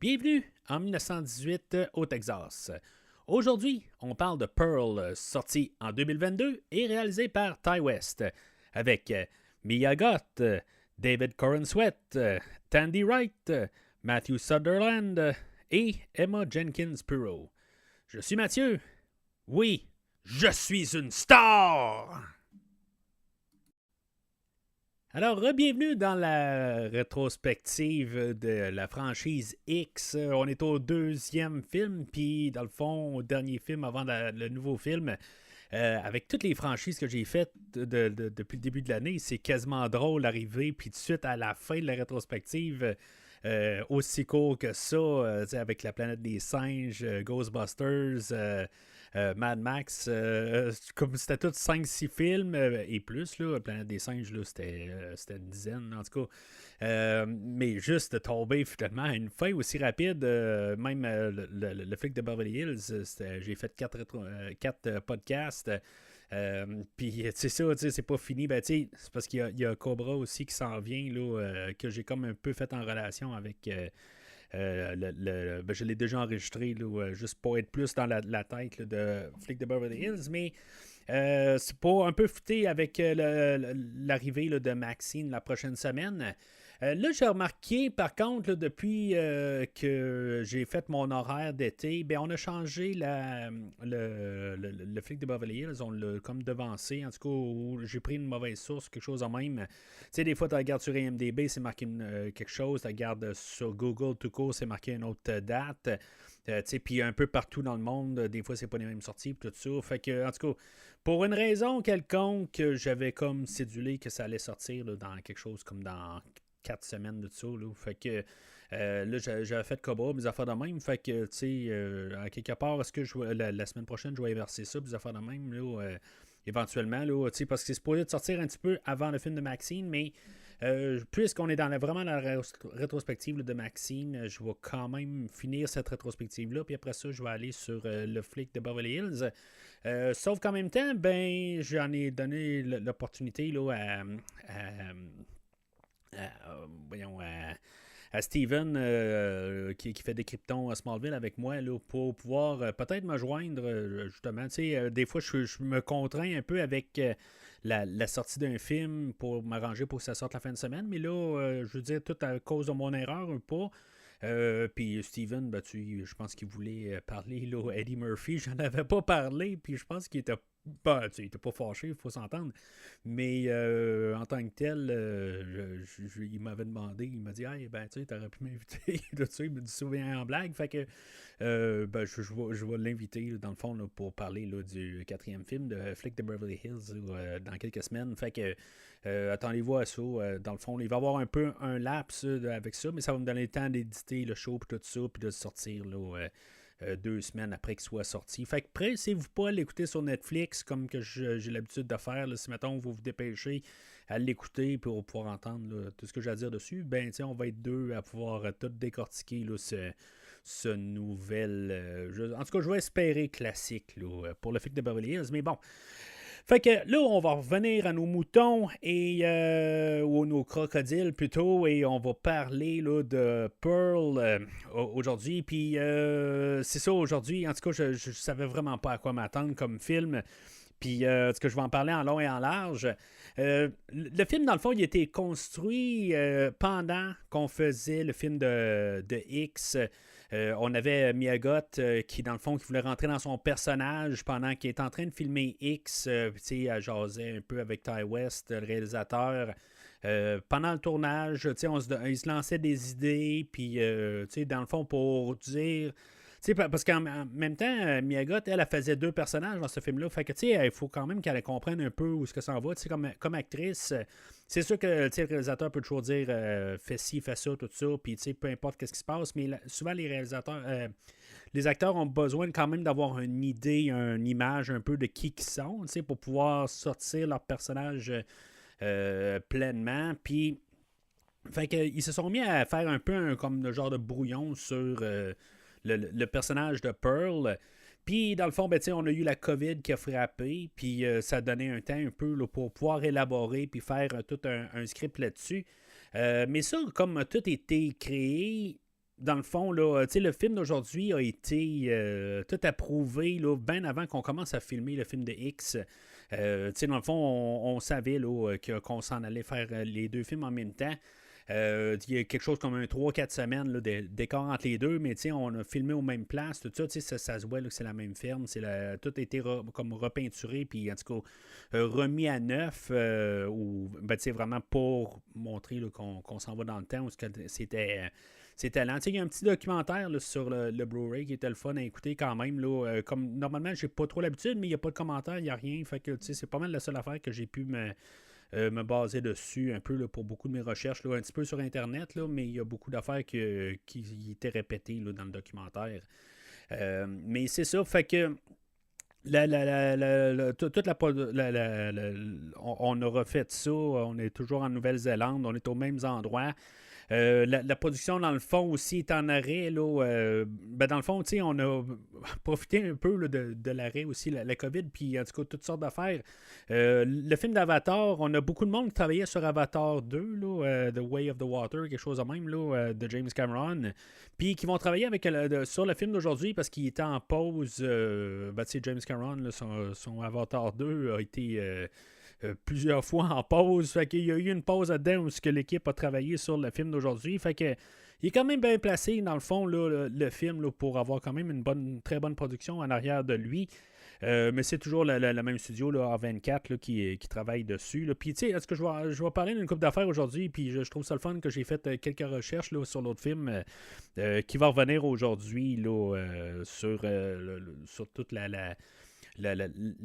Bienvenue en 1918 au Texas. Aujourd'hui, on parle de Pearl, sorti en 2022 et réalisé par Ty West, avec Mia Goth, David Corenswet, Tandy Wright, Matthew Sutherland et Emma Jenkins Puro. Je suis Mathieu. Oui, je suis une star! Alors, bienvenue dans la rétrospective de la franchise X. On est au deuxième film, puis dans le fond, au dernier film avant le nouveau film. Avec toutes les franchises que j'ai faites depuis le début de l'année, c'est quasiment drôle d'arriver, puis tout de suite à la fin de la rétrospective, aussi court que ça, avec la planète des singes, Ghostbusters, Mad Max, comme c'était tous 5-6 films et plus, là, Planète des singes, là, c'était une dizaine en tout cas. Mais juste de tomber finalement à une fin aussi rapide, même le flic de Beverly Hills, j'ai fait 4 podcasts. Puis, c'est ça, c'est pas fini. Ben, c'est parce qu'il y a Cobra aussi qui s'en vient, là, que j'ai comme un peu fait en relation avec. Ben, je l'ai déjà enregistré, là, juste pour être plus dans la tête là, de Flic de Beverly Hills, mais c'est pour un peu fouter avec l'arrivée là, de Maxine la prochaine semaine. Là, j'ai remarqué, par contre, là, depuis que j'ai fait mon horaire d'été, ben, on a changé le flic de Beverly Hills. On l'a comme devancé. En tout cas, j'ai pris une mauvaise source, quelque chose en même. Tu sais, des fois, tu regardes sur IMDb, c'est marqué quelque chose. Tu regardes sur Google tout court, c'est marqué une autre date. Puis un peu partout dans le monde, des fois, c'est pas les mêmes sorties, tout ça. Fait que, en tout cas, pour une raison quelconque, j'avais comme cédulé que ça allait sortir là, dans quelque chose comme dans 4 semaines de ça. Là. Fait que là, j'avais fait Cobra, mes affaires de même. Fait que, tu sais, à quelque part, est-ce que la semaine prochaine, je vais inverser ça, mes affaires de même, là, éventuellement, là, parce que c'est supposé de sortir un petit peu avant le film de Maxine, mais puisqu'on est vraiment dans la rétrospective là, de Maxine, je vais quand même finir cette rétrospective-là, puis après ça, je vais aller sur le flic de Beverly Hills. Sauf qu'en même temps, ben, j'en ai donné l'opportunité là, voyons, à Steven qui fait des Kryptons à Smallville avec moi là, pour pouvoir peut-être me joindre justement. Des fois, je me contrains un peu avec la sortie d'un film pour m'arranger pour que ça sorte la fin de semaine, mais là, je veux dire, tout à cause de mon erreur ou pas. Puis Steven, ben, je pense qu'il voulait parler là, Eddie Murphy. J'en avais pas parlé, puis je pense qu'il était il était pas fâché, il faut s'entendre. Mais en tant que tel, il m'avait demandé, il m'a dit hey, ben tu sais, t'aurais pu m'inviter. Il me dit souvent en blague. Fait que ben, je vais l'inviter dans le fond là, pour parler là, du quatrième film de Flick de Beverly Hills dans quelques semaines. Fait que attendez-vous à ça. Dans le fond, il va y avoir un peu un laps avec ça, mais ça va me donner le temps d'éditer le show et tout ça, puis de le sortir là, 2 semaines après qu'il soit sorti. Fait que pressez-vous pas à l'écouter sur Netflix comme que j'ai l'habitude de faire. Là, si mettons vous vous dépêchez à l'écouter pour pouvoir entendre là, tout ce que j'ai à dire dessus, ben on va être deux à pouvoir tout décortiquer là, ce nouvel. En tout cas, je vais espérer classique là, pour le film de Beverly Hills. Mais bon, fait que là, on va revenir à nos moutons et ou nos crocodiles plutôt, et on va parler là, de Pearl aujourd'hui. Puis c'est ça aujourd'hui. En tout cas, je savais vraiment pas à quoi m'attendre comme film. Puis, ce que je vais en parler en long et en large. Le film, dans le fond, il a été construit pendant qu'on faisait le film de X. On avait Miyagot qui, dans le fond, qui voulait rentrer dans son personnage pendant qu'il est en train de filmer X. Tu sais, elle jasait un peu avec Ty West, le réalisateur. Pendant le tournage, il se lançait des idées, puis dans le fond, pour dire. Parce qu'en même temps, Miyagot, elle faisait 2 personnages dans ce film-là. Fait que, il faut quand même qu'elle comprenne un peu où ce que ça en va. Comme actrice, c'est sûr que le réalisateur peut toujours dire fais ci, fais ça, tout ça, puis peu importe ce qui se passe, mais souvent les réalisateurs, les acteurs ont besoin quand même d'avoir une idée, une image un peu de qui ils sont, pour pouvoir sortir leur personnage pleinement. Puis, fait que, ils se sont mis à faire un peu comme le genre de brouillon sur le personnage de Pearl. Puis, dans le fond, ben, on a eu la COVID qui a frappé, puis ça a donné un temps un peu là, pour pouvoir élaborer puis faire tout un script là-dessus. Mais ça, comme tout a été créé, dans le fond, là, le film d'aujourd'hui a été tout approuvé là, bien avant qu'on commence à filmer le film de X. Dans le fond, on savait là, qu'on s'en allait faire les deux films en même temps. Il y a quelque chose comme un 3-4 semaines là, d'écart entre les deux, mais on a filmé aux mêmes places, tout ça, ça se voit là, que c'est la même ferme, tout a été comme repeinturé, puis en tout cas remis à neuf, ou vraiment pour montrer là, qu'on s'en va dans le temps, où c'était lent. Il y a un petit documentaire là, sur le Blu-ray qui était le fun à écouter quand même. Là, comme normalement, j'ai pas trop l'habitude, mais il n'y a pas de commentaire, il n'y a rien. Fait que c'est pas mal la seule affaire que j'ai pu me baser dessus un peu là, pour beaucoup de mes recherches, là, un petit peu sur Internet, là, mais il y a beaucoup d'affaires qui étaient répétées là, dans le documentaire. Mais c'est ça, fait que toute on a refait ça, on est toujours en Nouvelle-Zélande, on est aux mêmes endroits. La production, dans le fond, aussi est en arrêt. Là, dans le fond, on a profité un peu là, de l'arrêt aussi, la COVID, puis en tout cas, toutes sortes d'affaires. Le film d'Avatar, on a beaucoup de monde qui travaillait sur Avatar 2, là, The Way of the Water, quelque chose de même, là, de James Cameron, puis qui vont travailler sur le film d'aujourd'hui parce qu'il était en pause. James Cameron, là, son Avatar 2 a été plusieurs fois en pause. Fait qu'il y a eu une pause là-dedans où l'équipe a travaillé sur le film d'aujourd'hui. Fait que il est quand même bien placé, dans le fond, là, le film, là, pour avoir quand même une très bonne production en arrière de lui. Mais c'est toujours le même studio, là, A24, là, qui travaille dessus. Là. Puis, tu sais, est-ce que je vais parler d'une couple d'affaires aujourd'hui, puis je trouve ça le fun que j'ai fait quelques recherches là, sur l'autre film qui va revenir aujourd'hui là, sur toute la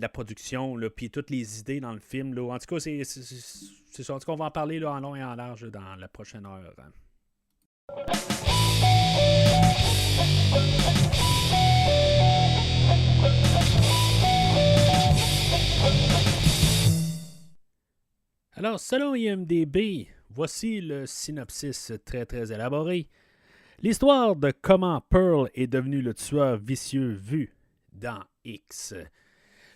production, là, puis toutes les idées dans le film. Là. En tout cas, c'est ça. En tout cas, on va en parler là, en long et en large là, dans la prochaine heure. Hein. Alors, selon IMDb, voici le synopsis très très élaboré. L'histoire de comment Pearl est devenu le tueur vicieux vu dans X.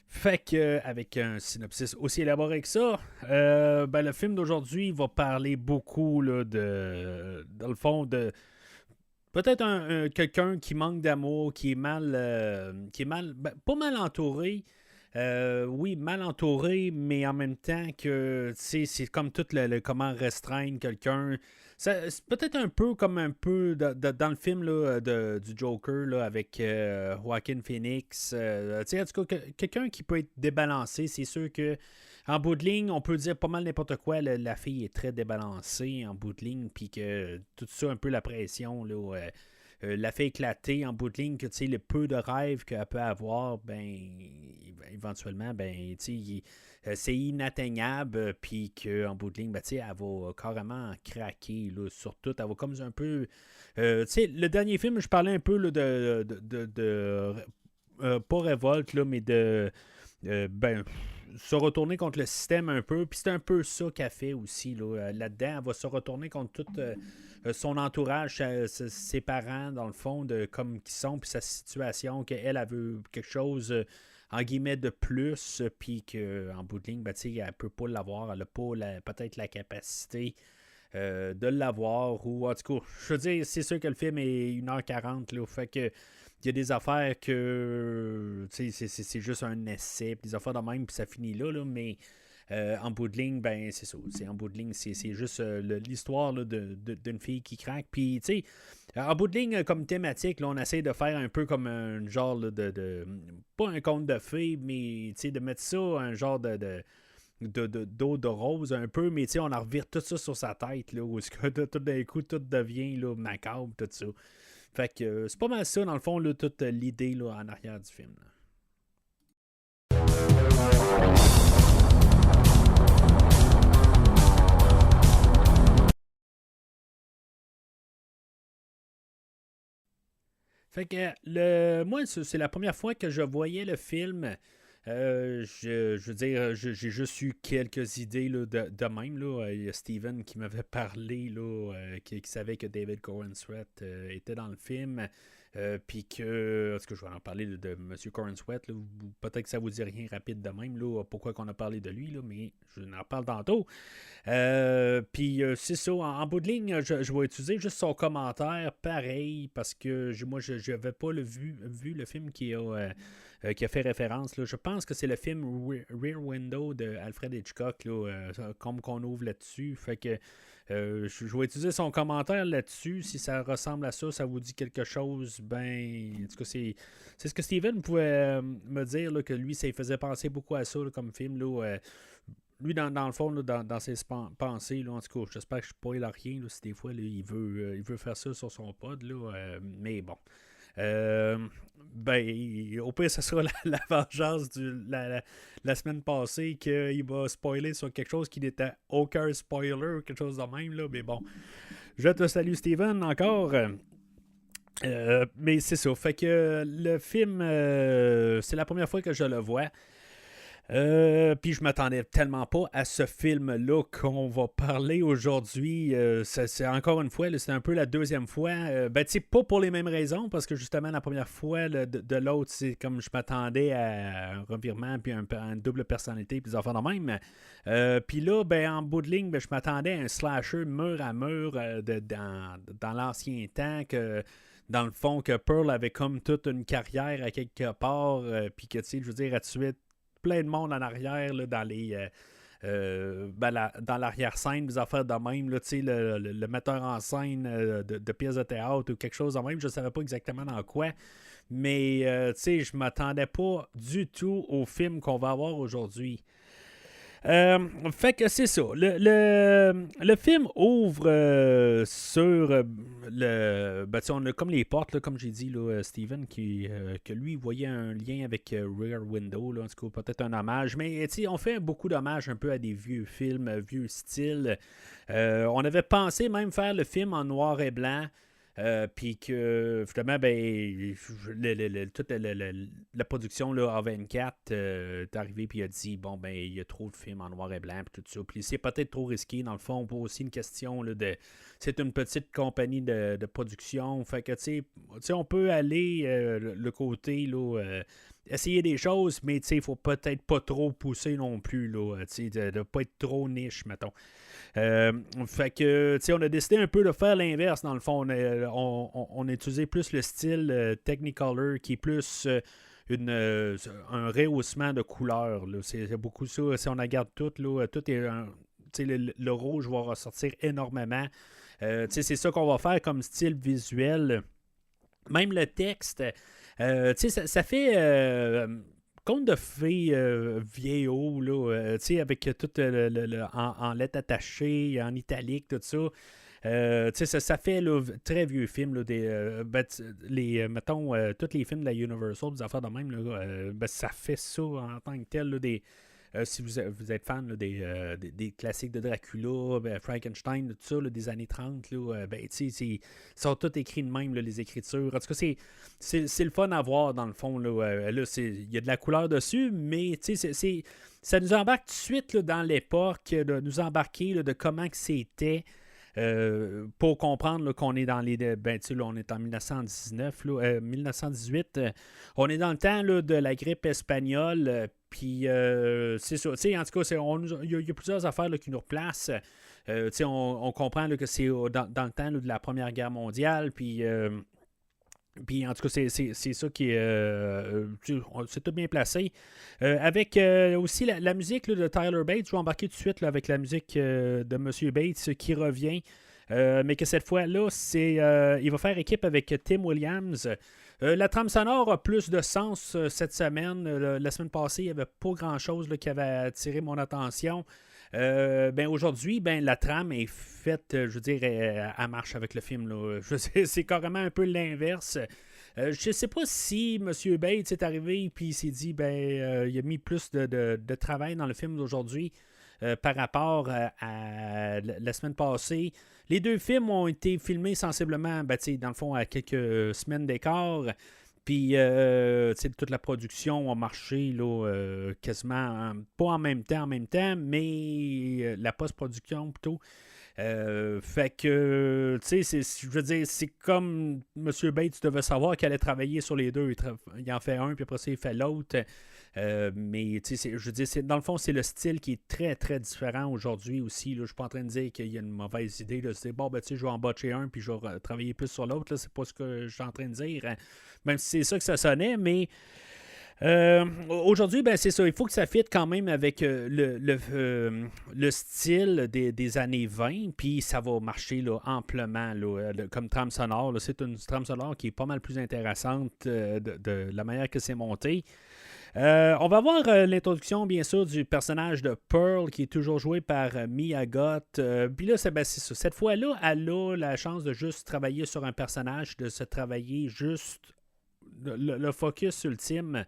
Fait que, avec un synopsis aussi élaboré que ça, le film d'aujourd'hui va parler beaucoup là, dans le fond, de peut-être quelqu'un qui manque d'amour, pas mal entouré. Oui, mal entouré, mais en même temps que c'est comme tout comment restreindre quelqu'un. C'est peut-être un peu comme un peu dans le film là, du Joker là, avec Joaquin Phoenix. En tout cas, quelqu'un qui peut être débalancé, c'est sûr que en bout de ligne, on peut dire pas mal n'importe quoi. La fille est très débalancée en bout de ligne, puis que tout ça, un peu la pression, là, la fait éclater en bout de ligne, que le peu de rêves qu'elle peut avoir, éventuellement, c'est inatteignable, puis qu'en bout de ligne, elle va carrément craquer, là, sur tout. Elle va comme un peu. Le dernier film, je parlais un peu là, pas révolte, là, mais de. Se retourner contre le système un peu. Puis c'est un peu ça qu'elle fait aussi. Là-dedans, elle va se retourner contre tout son entourage, ses parents, dans le fond, de comme qu'ils sont, puis sa situation, qu'elle veut quelque chose, en guillemets, de plus, puis qu'en bout de ligne, elle ne peut pas l'avoir. Elle n'a pas peut-être la capacité de l'avoir. Ou en tout cas, je veux dire, c'est sûr que le film est 1h40, là, fait que il y a des affaires que c'est juste un essai, puis des affaires de même, puis ça finit là, mais en bout de ligne, c'est ça. En bout de ligne, c'est juste l'histoire là, d'une fille qui craque. Puis, tu sais, en bout de ligne, comme thématique, là, on essaie de faire un peu comme un genre là, pas un conte de fées, mais de mettre ça, un genre d'eau de rose un peu, mais on en revire tout ça sur sa tête, là, où tout d'un coup, tout devient là, macabre, tout ça. Fait que c'est pas mal ça, dans le fond, là, toute l'idée là, en arrière du film. Là. Fait que moi, c'est la première fois que je voyais le film. Je veux dire, j'ai juste eu quelques idées là, de même. Là. Il y a Steven qui m'avait parlé, là, qui savait que David Corenswet était dans le film. Puis que, est-ce que je vais en parler de M. Corenswet, peut-être que ça vous dit rien rapide de même, là, pourquoi qu'on a parlé de lui, là, mais je en parle tantôt. Puis c'est ça, en bout de ligne, je vais utiliser juste son commentaire pareil parce que moi, je n'avais pas vu le film qui a fait référence. Là. Je pense que c'est le film Rear Window de Alfred Hitchcock, là, comme qu'on ouvre là-dessus. Fait que je vais utiliser son commentaire là-dessus. Si ça ressemble à ça, ça vous dit quelque chose, ben, en tout cas, c'est ce que Steven pouvait me dire, là, que lui, ça lui faisait penser beaucoup à ça là, comme film. Là, lui, dans le fond, là, dans ses pensées, là, en tout cas, j'espère que je ne spoil rien, là, si des fois là, il veut faire ça sur son pod, là, mais bon. Ben, au pire, ce sera la vengeance la semaine passée qu'il va spoiler sur quelque chose qui n'était aucun spoiler ou quelque chose de même, là, mais bon. Je te salue, Steven, encore. Mais c'est ça. Fait que le film, c'est la première fois que je le vois. Puis je m'attendais tellement pas à ce film-là qu'on va parler aujourd'hui. C'est encore une fois, là, c'est un peu la deuxième fois. Ben, tu sais, pas pour les mêmes raisons, parce que justement, la première fois là, de l'autre, c'est comme je m'attendais à un revirement, puis une double personnalité, puis des affaires de même. Puis là, ben, en bout de ligne, ben, je m'attendais à un slasher mur à mur dans l'ancien temps que. Dans le fond, que Pearl avait comme toute une carrière à quelque part, puis que, tu sais, je veux dire, à suite plein de monde en arrière là, dans les dans l'arrière-scène, des affaires de même, là, le metteur en scène de pièces de théâtre ou quelque chose de même, je ne savais pas exactement dans quoi, mais je ne m'attendais pas du tout au film qu'on va avoir aujourd'hui. Fait que c'est ça. Le film ouvre sur ben, on a comme les portes, là, comme j'ai dit, là, Steven, que lui voyait un lien avec Rear Window, là, en tout cas, peut-être un hommage. Mais on fait beaucoup d'hommages un peu à des vieux films, vieux styles. On avait pensé même faire le film en noir et blanc. Puis que, finalement, ben, toute la production là, A24 est arrivée puis a dit bon, ben, il y a trop de films en noir et blanc, puis tout ça. Puis c'est peut-être trop risqué, dans le fond, pour aussi une question là, de. C'est une petite compagnie de production. Fait que, tu sais, on peut aller le côté, là. Essayer des choses, mais il ne faut peut-être pas trop pousser non plus, là, de ne pas être trop niche, mettons. Fait que, on a décidé un peu de faire l'inverse, dans le fond. On a utilisé plus le style Technicolor, qui est plus un rehaussement de couleurs. C'est beaucoup ça. Si on regarde tout, là, tout est le rouge va ressortir énormément. C'est ça qu'on va faire comme style visuel. Même le texte, ça fait conte de fées vieillot, là, avec tout en lettres attachées, en italique, tout ça. Ça fait là, très vieux film. Là, mettons, tous les films de la Universal, des affaires de même, là, ben, ça fait ça en tant que tel. Là, si vous êtes fan là, des classiques de Dracula, ben, Frankenstein, tout ça, là, des années 30, là, ben, ils sont tous écrits de même, là, les écritures. En tout cas, c'est le fun à voir, dans le fond. Là, il y a de la couleur dessus, mais ça nous embarque tout de suite là, dans l'époque, de nous embarquer là, de comment que c'était. Pour comprendre là, qu'on est dans les. Ben, là, on est en 1919, là, 1918. On est dans le temps là, de la grippe espagnole. Puis, c'est ça. En tout cas, il y a plusieurs affaires là, qui nous replacent. On comprend là, que c'est dans le temps là, de la Première Guerre mondiale. Puis en tout cas, c'est ça qui est. C'est tout bien placé. Avec aussi la musique là, de Tyler Bates. Je vais embarquer tout de suite là, avec la musique de M. Bates qui revient. Mais que cette fois-là, il va faire équipe avec Tim Williams. La trame sonore a plus de sens cette semaine. La semaine passée, il n'y avait pas grand-chose là, qui avait attiré mon attention. Ben aujourd'hui, ben la trame est faite, je veux dire, elle marche avec le film. Là. C'est carrément un peu l'inverse. Je sais pas si M. Bates est arrivé et il s'est dit ben il a mis plus de travail dans le film d'aujourd'hui par rapport à la semaine passée. Les deux films ont été filmés sensiblement, ben, dans le fond, à quelques semaines d'écart. Puis, tu sais, toute la production a marché là, quasiment, pas en même temps, mais la post-production plutôt. Fait que, tu sais, je veux dire, c'est comme M. Bates devait savoir qu'elle allait travailler sur les deux. Il en fait un, puis après ça, il fait l'autre. Mais, tu sais, je veux dire, dans le fond, c'est le style qui est très, très différent aujourd'hui aussi. Là. Je suis pas en train de dire qu'il y a une mauvaise idée de se dire, bon, ben, tu sais, je vais en botcher un, puis je vais travailler plus sur l'autre. Là. C'est pas ce que je suis en train de dire. Hein. Même si c'est ça que ça sonnait, mais aujourd'hui, ben, c'est ça. Il faut que ça fitte quand même avec le style des années 20, puis ça va marcher là, amplement là, comme trame sonore. Là. C'est une trame sonore qui est pas mal plus intéressante de la manière que c'est monté. On va voir l'introduction, bien sûr, du personnage de Pearl qui est toujours joué par Mia Goth. Puis là, c'est ça. Cette fois-là, elle a la chance de juste travailler sur un personnage, de se travailler juste le focus ultime.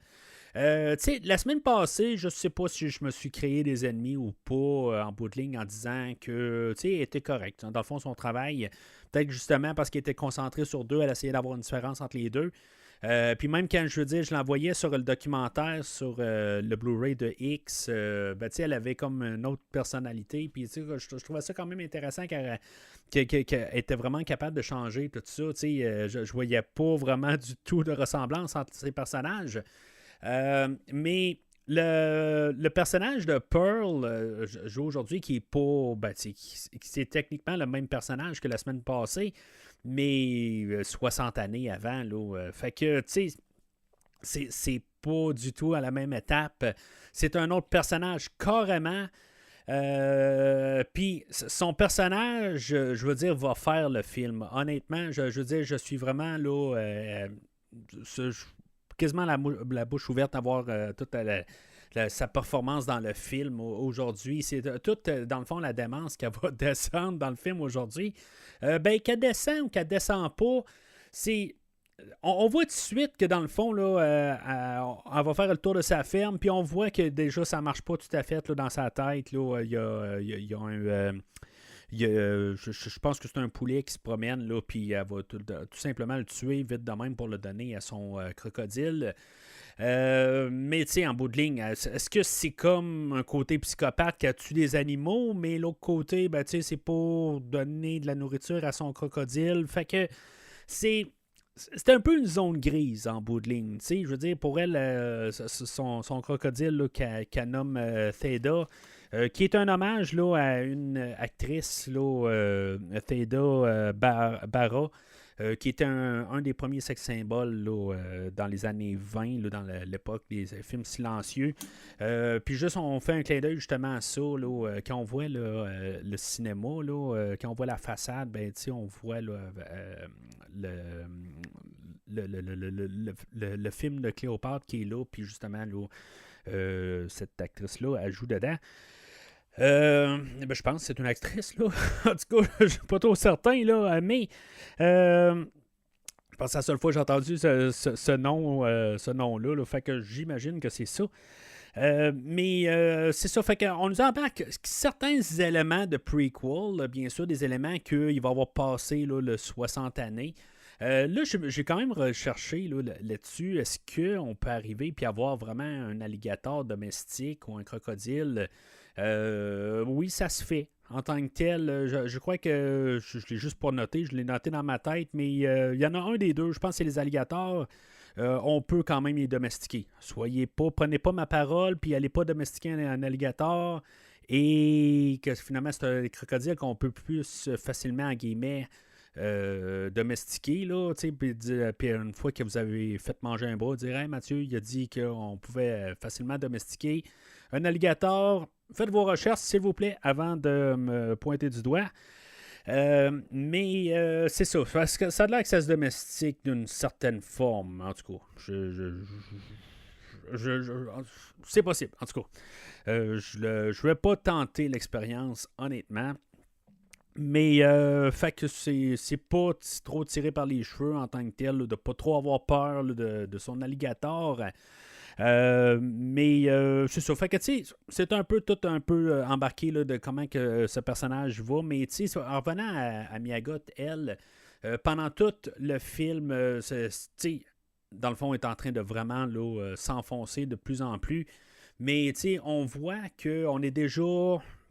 Tu sais, la semaine passée, je sais pas si je me suis créé des ennemis ou pas en bout de ligne en disant que, tu sais, elle était correcte. Dans le fond, son travail, peut-être justement parce qu'il était concentré sur deux, elle essayait d'avoir une différence entre les deux. Puis même quand je veux dire, je l'envoyais sur le documentaire sur le Blu-ray de X, ben, elle avait comme une autre personnalité. Puis je trouvais ça quand même intéressant qu'elle était vraiment capable de changer tout ça. Je voyais pas vraiment du tout de ressemblance entre ces personnages. Mais le personnage de Pearl, joue aujourd'hui, qui est pas. Ben, c'est techniquement le même personnage que la semaine passée, mais 60 années avant. Là, fait que, tu sais, c'est pas du tout à la même étape. C'est un autre personnage carrément. Puis son personnage, je veux dire, va faire le film. Honnêtement, je veux dire, je suis vraiment là. Quasiment la bouche ouverte à voir toute sa performance dans le film aujourd'hui. C'est tout, dans le fond, la démence qu'elle va descendre dans le film aujourd'hui. Ben, qu'elle descend ou qu'elle descend pas, c'est. On voit tout de suite que dans le fond, là, elle va faire le tour de sa ferme, puis on voit que déjà ça marche pas tout à fait là, dans sa tête. Là, il y a un. Je pense que c'est un poulet qui se promène, là, puis elle va tout simplement le tuer vite de même pour le donner à son crocodile. Mais tu sais, en bout de ligne, est-ce que c'est comme un côté psychopathe qui a tué des animaux, mais l'autre côté, ben, tu sais, c'est pour donner de la nourriture à son crocodile. Fait que c'est un peu une zone grise en bout de ligne. Je veux dire, pour elle, son crocodile là, qu'elle nomme Theda, qui est un hommage là, à une actrice, là, Theda Bara, qui était un des premiers sex symboles là, dans les années 20, là, dans l'époque des films silencieux. Puis juste, on fait un clin d'œil justement à ça, là, quand on voit là, le cinéma, là, quand on voit la façade, ben, on voit là, le film de Cléopâtre qui est là, puis justement, là, cette actrice-là, elle joue dedans. Ben, je pense que c'est une actrice, là. En tout cas, je suis pas trop certain, là, mais je pense que c'est la seule fois que j'ai entendu ce nom-là, là, fait que j'imagine que c'est ça. Mais c'est ça, fait qu'on nous embarque certains éléments de prequel, là, bien sûr, des éléments qu'il va avoir passé là, le 60 années. Là, j'ai quand même recherché là-dessus. Est-ce qu'on peut arriver et avoir vraiment un alligator domestique ou un crocodile? Oui, ça se fait. En tant que tel, je crois que je l'ai juste pas noté, je l'ai noté dans ma tête, mais il y en a un des deux, je pense que c'est les alligators. On peut quand même les domestiquer. Prenez pas ma parole, puis allez pas domestiquer un alligator, et que finalement c'est un crocodile qu'on peut plus facilement, en guillemets, domestiquer, là, puis une fois que vous avez fait manger un bras, dire hey, Mathieu, il a dit qu'on pouvait facilement domestiquer un alligator. Faites vos recherches, s'il vous plaît, avant de me pointer du doigt. Mais c'est ça, parce que ça a l'air que ça se domestique d'une certaine forme, en tout cas. C'est possible, en tout cas. Je ne vais pas tenter l'expérience, honnêtement. Mais fait que c'est pas trop tiré par les cheveux en tant que tel, là, de pas trop avoir peur là, de son alligator. Mais c'est ça. Fait que tu sais, c'est un peu tout un peu embarqué là, de comment que ce personnage va. Mais tu sais, en revenant à Mia Goth, elle, pendant tout le film, tu sais, dans le fond, est en train de vraiment là, s'enfoncer de plus en plus. Mais on voit qu'on est déjà,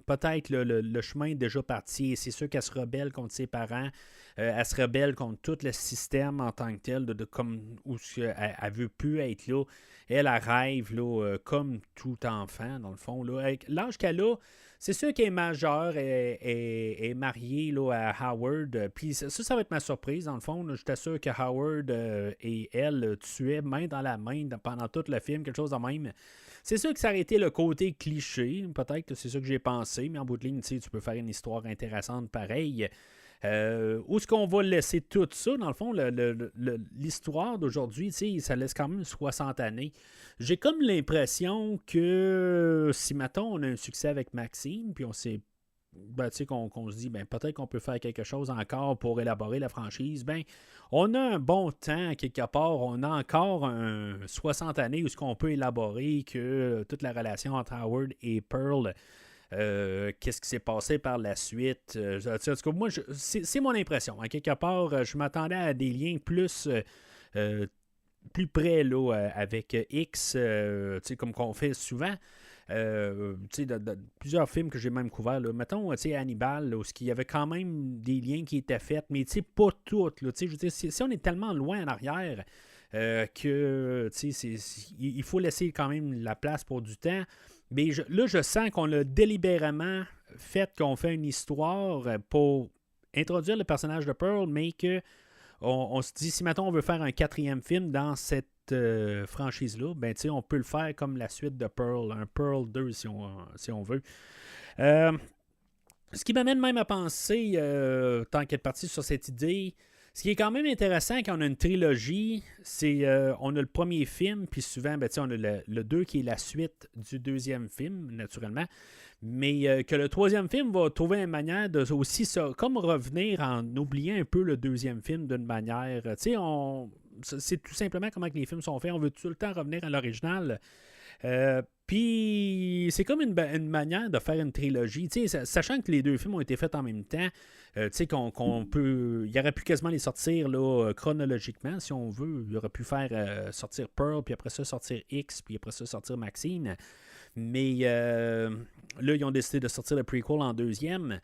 peut-être le chemin est déjà parti. Et c'est sûr qu'elle se rebelle contre ses parents. Elle se rebelle contre tout le système en tant que tel, comme où elle veut plus être là. Elle rêve là, comme tout enfant, dans le fond. Là. Avec l'âge qu'elle a, c'est sûr qu'elle est majeure, elle est mariée là, à Howard. Puis ça va être ma surprise, dans le fond. Là. J'étais sûr que Howard et elle tuaient main dans la main pendant tout le film, quelque chose de même. C'est sûr que ça aurait été le côté cliché, peut-être que c'est ça que j'ai pensé, mais en bout de ligne, tu peux faire une histoire intéressante pareil. Où est-ce qu'on va laisser tout ça? Dans le fond, l'histoire d'aujourd'hui, ça laisse quand même 60 années. J'ai comme l'impression que si, mettons, on a un succès avec Maxine, puis on s'est qu'on se dit, peut-être qu'on peut faire quelque chose encore pour élaborer la franchise, on a un bon temps quelque part, on a encore 60 années où ce qu'on peut élaborer que toute la relation entre Howard et Pearl, qu'est-ce qui s'est passé par la suite. En tout cas, moi, c'est mon impression. À quelque part, je m'attendais à des liens plus près là, avec X, comme qu'on fait souvent. Plusieurs films que j'ai même couverts. Là. Mettons, Hannibal, là, où il y avait quand même des liens qui étaient faits, mais pas toutes. Là, je veux dire, si on est tellement loin en arrière que il faut laisser quand même la place pour du temps. Mais là, je sens qu'on a délibérément fait qu'on fait une histoire pour introduire le personnage de Pearl, mais que on se dit, si maintenant on veut faire un 4e film dans cette franchise-là, on peut le faire comme la suite de Pearl, un Pearl 2 si on veut. Ce qui m'amène même à penser, tant qu'être parti sur cette idée, ce qui est quand même intéressant quand on a une trilogie, c'est on a le premier film, puis souvent, on a le 2 qui est la suite du deuxième film, naturellement. Mais que le troisième film va trouver une manière de aussi ça, comme revenir en oubliant un peu le deuxième film d'une manière. C'est tout simplement comment les films sont faits. On veut tout le temps revenir à l'original. Puis c'est comme une manière de faire une trilogie. Sachant que les deux films ont été faits en même temps, qu'on peut. Il aurait pu quasiment les sortir là, chronologiquement, si on veut. Il aurait pu faire sortir Pearl, puis après ça sortir X, puis après ça sortir Maxine. Mais là, ils ont décidé de sortir le prequel en deuxième.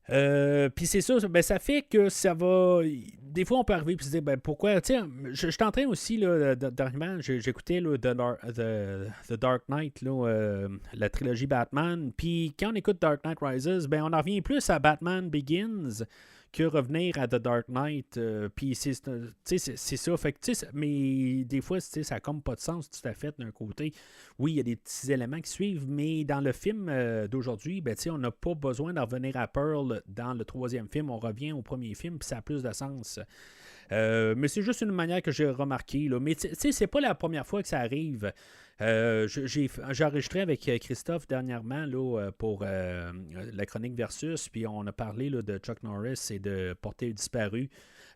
Puis c'est ça, ça fait que ça va. Des fois, on peut arriver et se dire pourquoi. Je suis en train aussi, là, dernièrement, j'écoutais là, The Dark Knight, là, la trilogie Batman. Puis quand on écoute Dark Knight Rises, on en revient plus à Batman Begins que revenir à The Dark Knight. Puis c'est ça. Fait que, mais des fois, ça n'a comme pas de sens tout à fait d'un côté. Oui, il y a des petits éléments qui suivent, mais dans le film d'aujourd'hui, on n'a pas besoin d'en revenir à Pearl dans le troisième film. On revient au premier film, puis ça a plus de sens. Mais c'est juste une manière que j'ai remarqué. Là. Mais c'est pas la première fois que ça arrive. J'ai enregistré avec Christophe dernièrement là, pour la chronique Versus, puis on a parlé là, de Chuck Norris et de Portée disparue.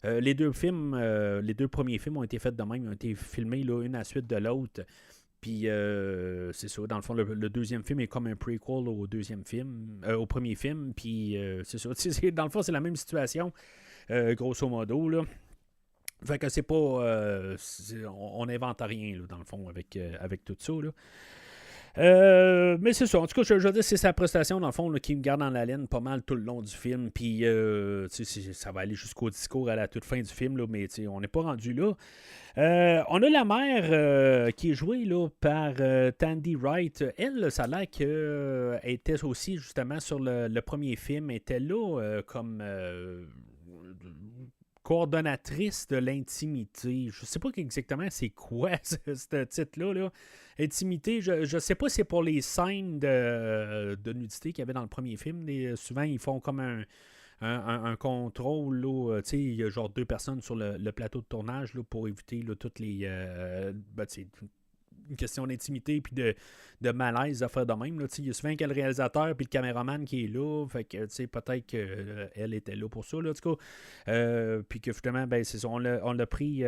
Les deux premiers films ont été faits de même, ils ont été filmés là, une à la suite de l'autre. Puis c'est ça, dans le fond, le deuxième film est comme un prequel au deuxième film, au premier film. Puis c'est ça, dans le fond, c'est la même situation, grosso modo, là. Fait que c'est pas. On n'invente rien, là, dans le fond, avec tout ça. Là. Mais c'est ça. En tout cas, je veux dire, c'est sa prestation, dans le fond, là, qui me garde en haleine pas mal tout le long du film. Puis, ça va aller jusqu'au discours à la toute fin du film, là, mais on n'est pas rendu là. On a la mère qui est jouée là, par Tandy Wright. Elle, ça a l'air qu'elle était aussi, justement, sur le premier film, était là comme coordonnatrice de l'intimité. Je sais pas exactement c'est quoi ce titre-là. Là. Intimité, je sais pas si c'est pour les scènes de nudité qu'il y avait dans le premier film. Souvent, ils font comme un contrôle. Là, il y a genre 2 personnes sur le plateau de tournage là, pour éviter là, toutes les... une question d'intimité puis de malaise à faire de même. Là. Il y a souvent que le réalisateur puis le caméraman qui est là. Fait que peut-être qu'elle était là pour ça, là, en tout cas. Puis que finalement, ben, c'est ça, on l'a pris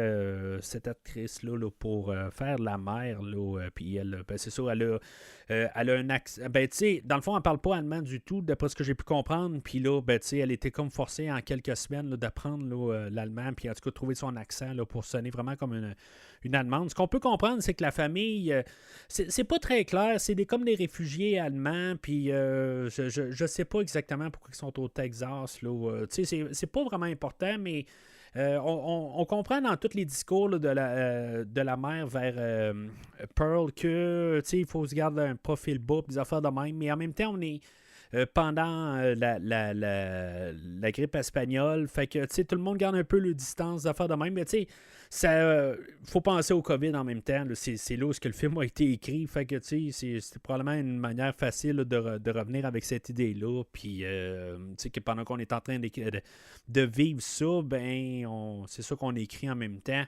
cette actrice-là là, pour faire la mère. Puis elle, ben, c'est ça, elle a un accent. Ben, dans le fond, elle parle pas allemand du tout, d'après ce que j'ai pu comprendre. Puis là, ben, elle était comme forcée en quelques semaines là, d'apprendre l'allemand. Puis en tout cas, de trouver son accent là, pour sonner vraiment comme une Allemande. Ce qu'on peut comprendre, c'est que la famille, c'est pas très clair. C'est comme des réfugiés allemands. Puis je sais pas exactement pourquoi ils sont au Texas. Là, c'est pas vraiment important, mais on comprend dans tous les discours là, de la mère vers Pearl que il faut se garder un profil bas, des affaires de même, mais en même temps, on est pendant la grippe espagnole, fait que tout le monde garde un peu le distance, des affaires de même, mais ça faut penser au COVID en même temps. Là, c'est là où le film a été écrit, fait que c'est probablement une manière facile là, de revenir avec cette idée-là, puis que pendant qu'on est en train de vivre ça, ben c'est ça qu'on écrit en même temps.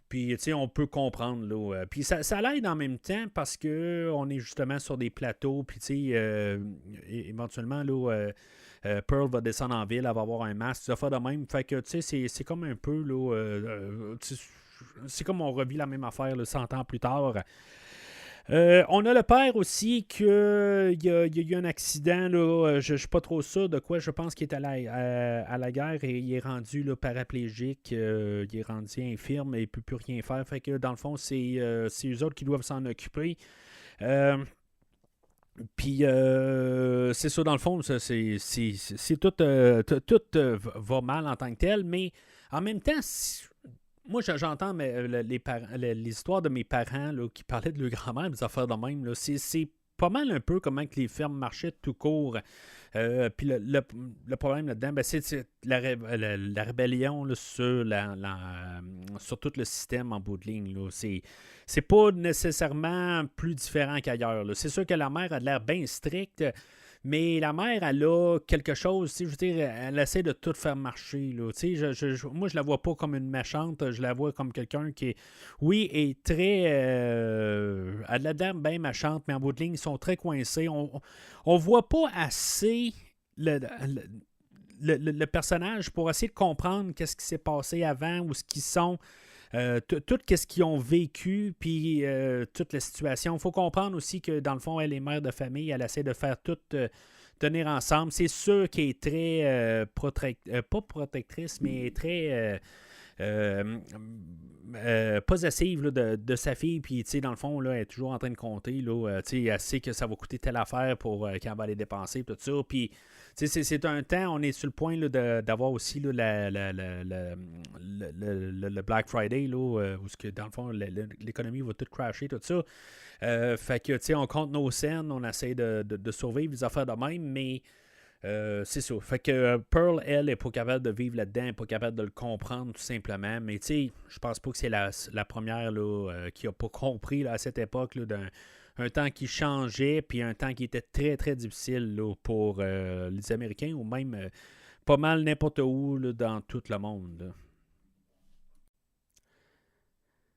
Puis, on peut comprendre, là. Puis, ça l'aide en même temps parce qu'on est justement sur des plateaux. Puis, éventuellement, là, Pearl va descendre en ville, elle va avoir un masque, ça fait de même. Fait que, c'est comme un peu, là, c'est comme on revit la même affaire, là, 100 ans plus tard. On a le père aussi qu'il y a eu un accident, là, je ne suis pas trop sûr de quoi, je pense qu'il est à la guerre et il est rendu là, paraplégique, il est rendu infirme et il ne peut plus rien faire. Fait que dans le fond, c'est eux autres qui doivent s'en occuper. Puis c'est ça, dans le fond, c'est tout, tout va mal en tant que tel, mais en même temps, moi, j'entends les histoires de mes parents là, qui parlaient de leur grand-mère, des affaires de même. Là, c'est pas mal un peu comment que les fermes marchaient tout court. Puis le problème là-dedans, ben, c'est la rébellion là, sur tout le système en bout de ligne. Là. C'est pas nécessairement plus différent qu'ailleurs. Là. C'est sûr que la mère a de l'air bien stricte. Mais la mère, elle a quelque chose, je veux dire, elle essaie de tout faire marcher. Là, moi, je la vois pas comme une méchante, je la vois comme quelqu'un qui, oui, est très... elle a de la dame bien méchante, mais en bout de ligne, ils sont très coincés. On voit pas assez le personnage pour essayer de comprendre qu'est-ce qui s'est passé avant ou ce qu'ils sont. Tout ce qu'ils ont vécu, puis toute la situation. Il faut comprendre aussi que, dans le fond, elle est mère de famille, elle essaie de faire tout tenir ensemble. C'est sûr qu'elle est très, pas protectrice, mais très possessive là, de sa fille. Puis, dans le fond, là, elle est toujours en train de compter. Là, elle sait que ça va coûter telle affaire pour quand elle va les dépenser, tout ça. Puis, c'est un temps, on est sur le point là, d'avoir aussi là, le Black Friday, là, où dans le fond, l'économie va tout crasher, tout ça. Fait que, on compte nos scènes, on essaie de survivre des affaires de même, mais c'est ça. Fait que Pearl, elle, est pas capable de vivre là-dedans, elle n'est pas capable de le comprendre tout simplement. Mais je pense pas que c'est la première là, qui a pas compris là, à cette époque là, un temps qui changeait, puis un temps qui était très, très difficile là, pour les Américains ou même pas mal n'importe où là, dans tout le monde. Là.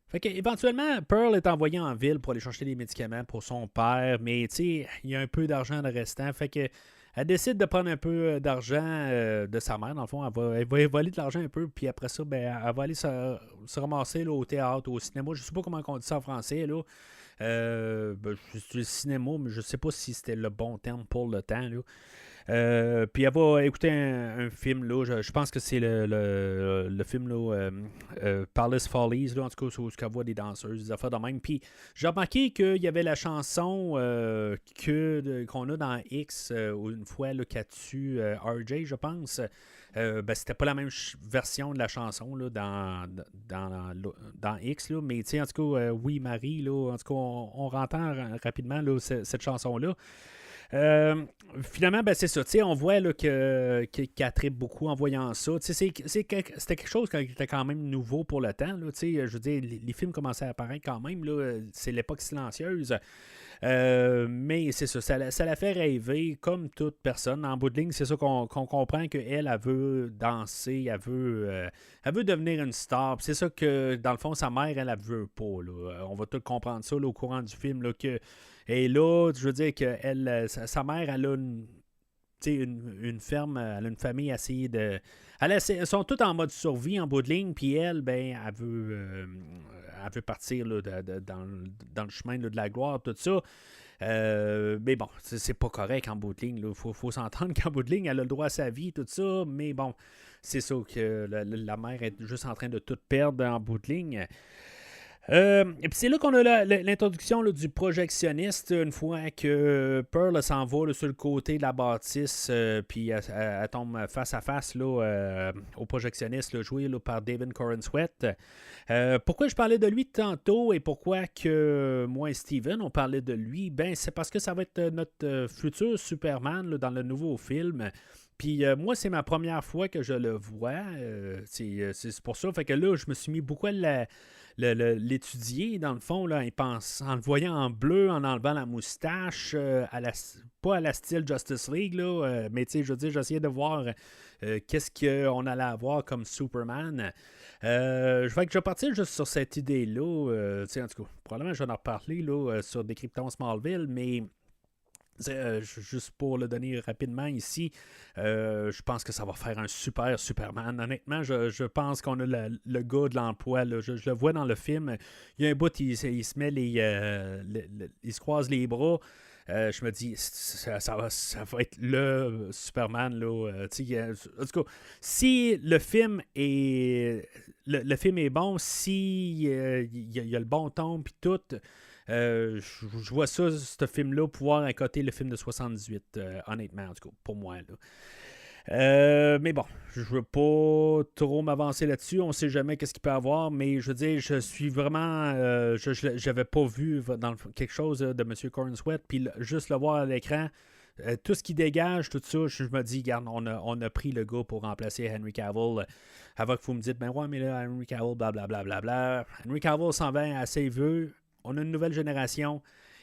Fait qu'éventuellement, Pearl est envoyée en ville pour aller chercher des médicaments pour son père, mais il y a un peu d'argent de restant. Fait que elle décide de prendre un peu d'argent de sa mère. Dans le fond, elle va voler de l'argent un peu, puis après ça, ben, elle va aller se ramasser là, au théâtre, au cinéma. Je ne sais pas comment on dit ça en français. Là. Je le cinéma, mais je ne sais pas si c'était le bon terme pour le temps. Là. Puis elle va écouter un film, là, je pense que c'est le film là, Palace Follies, là, en tout cas, où elle voit des danseuses, des affaires de même. Puis j'ai remarqué qu'il y avait la chanson qu'on a dans X, une fois là, qu'a tué RJ, je pense. Ben, c'était pas la même version de la chanson là, dans X, là, mais en tout cas, oui, Marie, là, en tout cas, on entend rapidement là, cette chanson-là. Finalement, ben c'est ça. On voit là, qu'elle tripe beaucoup en voyant ça. C'était quelque chose qui était quand même nouveau pour le temps. Là, je veux dire, les films commençaient à apparaître quand même. Là, c'est l'époque silencieuse. Mais c'est ça, ça la fait rêver comme toute personne. En bout de ligne, c'est ça qu'on comprend qu'elle, elle veut danser, elle veut devenir une star. Puis c'est ça que, dans le fond, sa mère, elle veut pas. Là. On va tout comprendre ça là, au courant du film. Là, que, et là, je veux dire que elle, sa mère, elle a une ferme, elle a une famille à essayer de. Elles sont toutes en mode survie en bout de ligne, puis elle, ben, elle veut partir là, dans le chemin là, de la gloire, tout ça. Mais bon, c'est pas correct en bout de ligne. Il faut s'entendre qu'en bout de ligne, elle a le droit à sa vie, tout ça. Mais bon, c'est ça que la mère est juste en train de tout perdre en bout de ligne. Et puis c'est là qu'on a l'introduction là, du projectionniste, une fois que Pearl s'en va là, sur le côté de la bâtisse, puis elle tombe face à face là, au projectionniste là, joué là, par David Corenswet. Pourquoi je parlais de lui tantôt et pourquoi que moi et Steven on parlait de lui? Ben c'est parce que ça va être notre futur Superman là, dans le nouveau film. Puis moi, c'est ma première fois que je le vois. C'est pour ça. Fait que là, je me suis mis beaucoup à l'étudier, dans le fond, là, en le voyant en bleu, en enlevant la moustache, pas à la style Justice League, là, mais je veux dire, j'essayais de voir qu'est-ce qu'on allait avoir comme Superman. Je vais partir juste sur cette idée-là. En tout cas, probablement, je vais en reparler là, sur Décryptons Smallville, mais juste pour le donner rapidement ici, je pense que ça va faire un super Superman. Honnêtement, je pense qu'on a le gars de l'emploi. Là. Je le vois dans le film. Il y a un bout, il se met il se croise les bras. Je me dis, ça va être le Superman. Là, en tout cas, si le film est, le film est bon, si il y a le bon ton, puis tout. Je vois ça, ce film-là, pouvoir accoter le film de 78, honnêtement, en tout cas, pour moi. Là. Mais bon, je veux pas trop m'avancer là-dessus. On sait jamais qu'est-ce qu'il peut y avoir, mais je veux dire, je suis vraiment. J'avais pas vu quelque chose de M. Cornsweat, puis juste le voir à l'écran. Tout ce qui dégage, tout ça, je me dis, regarde, on a pris le gars pour remplacer Henry Cavill. Avant que vous me dites, ben ouais, mais là, Henry Cavill, blablabla. Henry Cavill s'en va assez vieux. On a une nouvelle génération.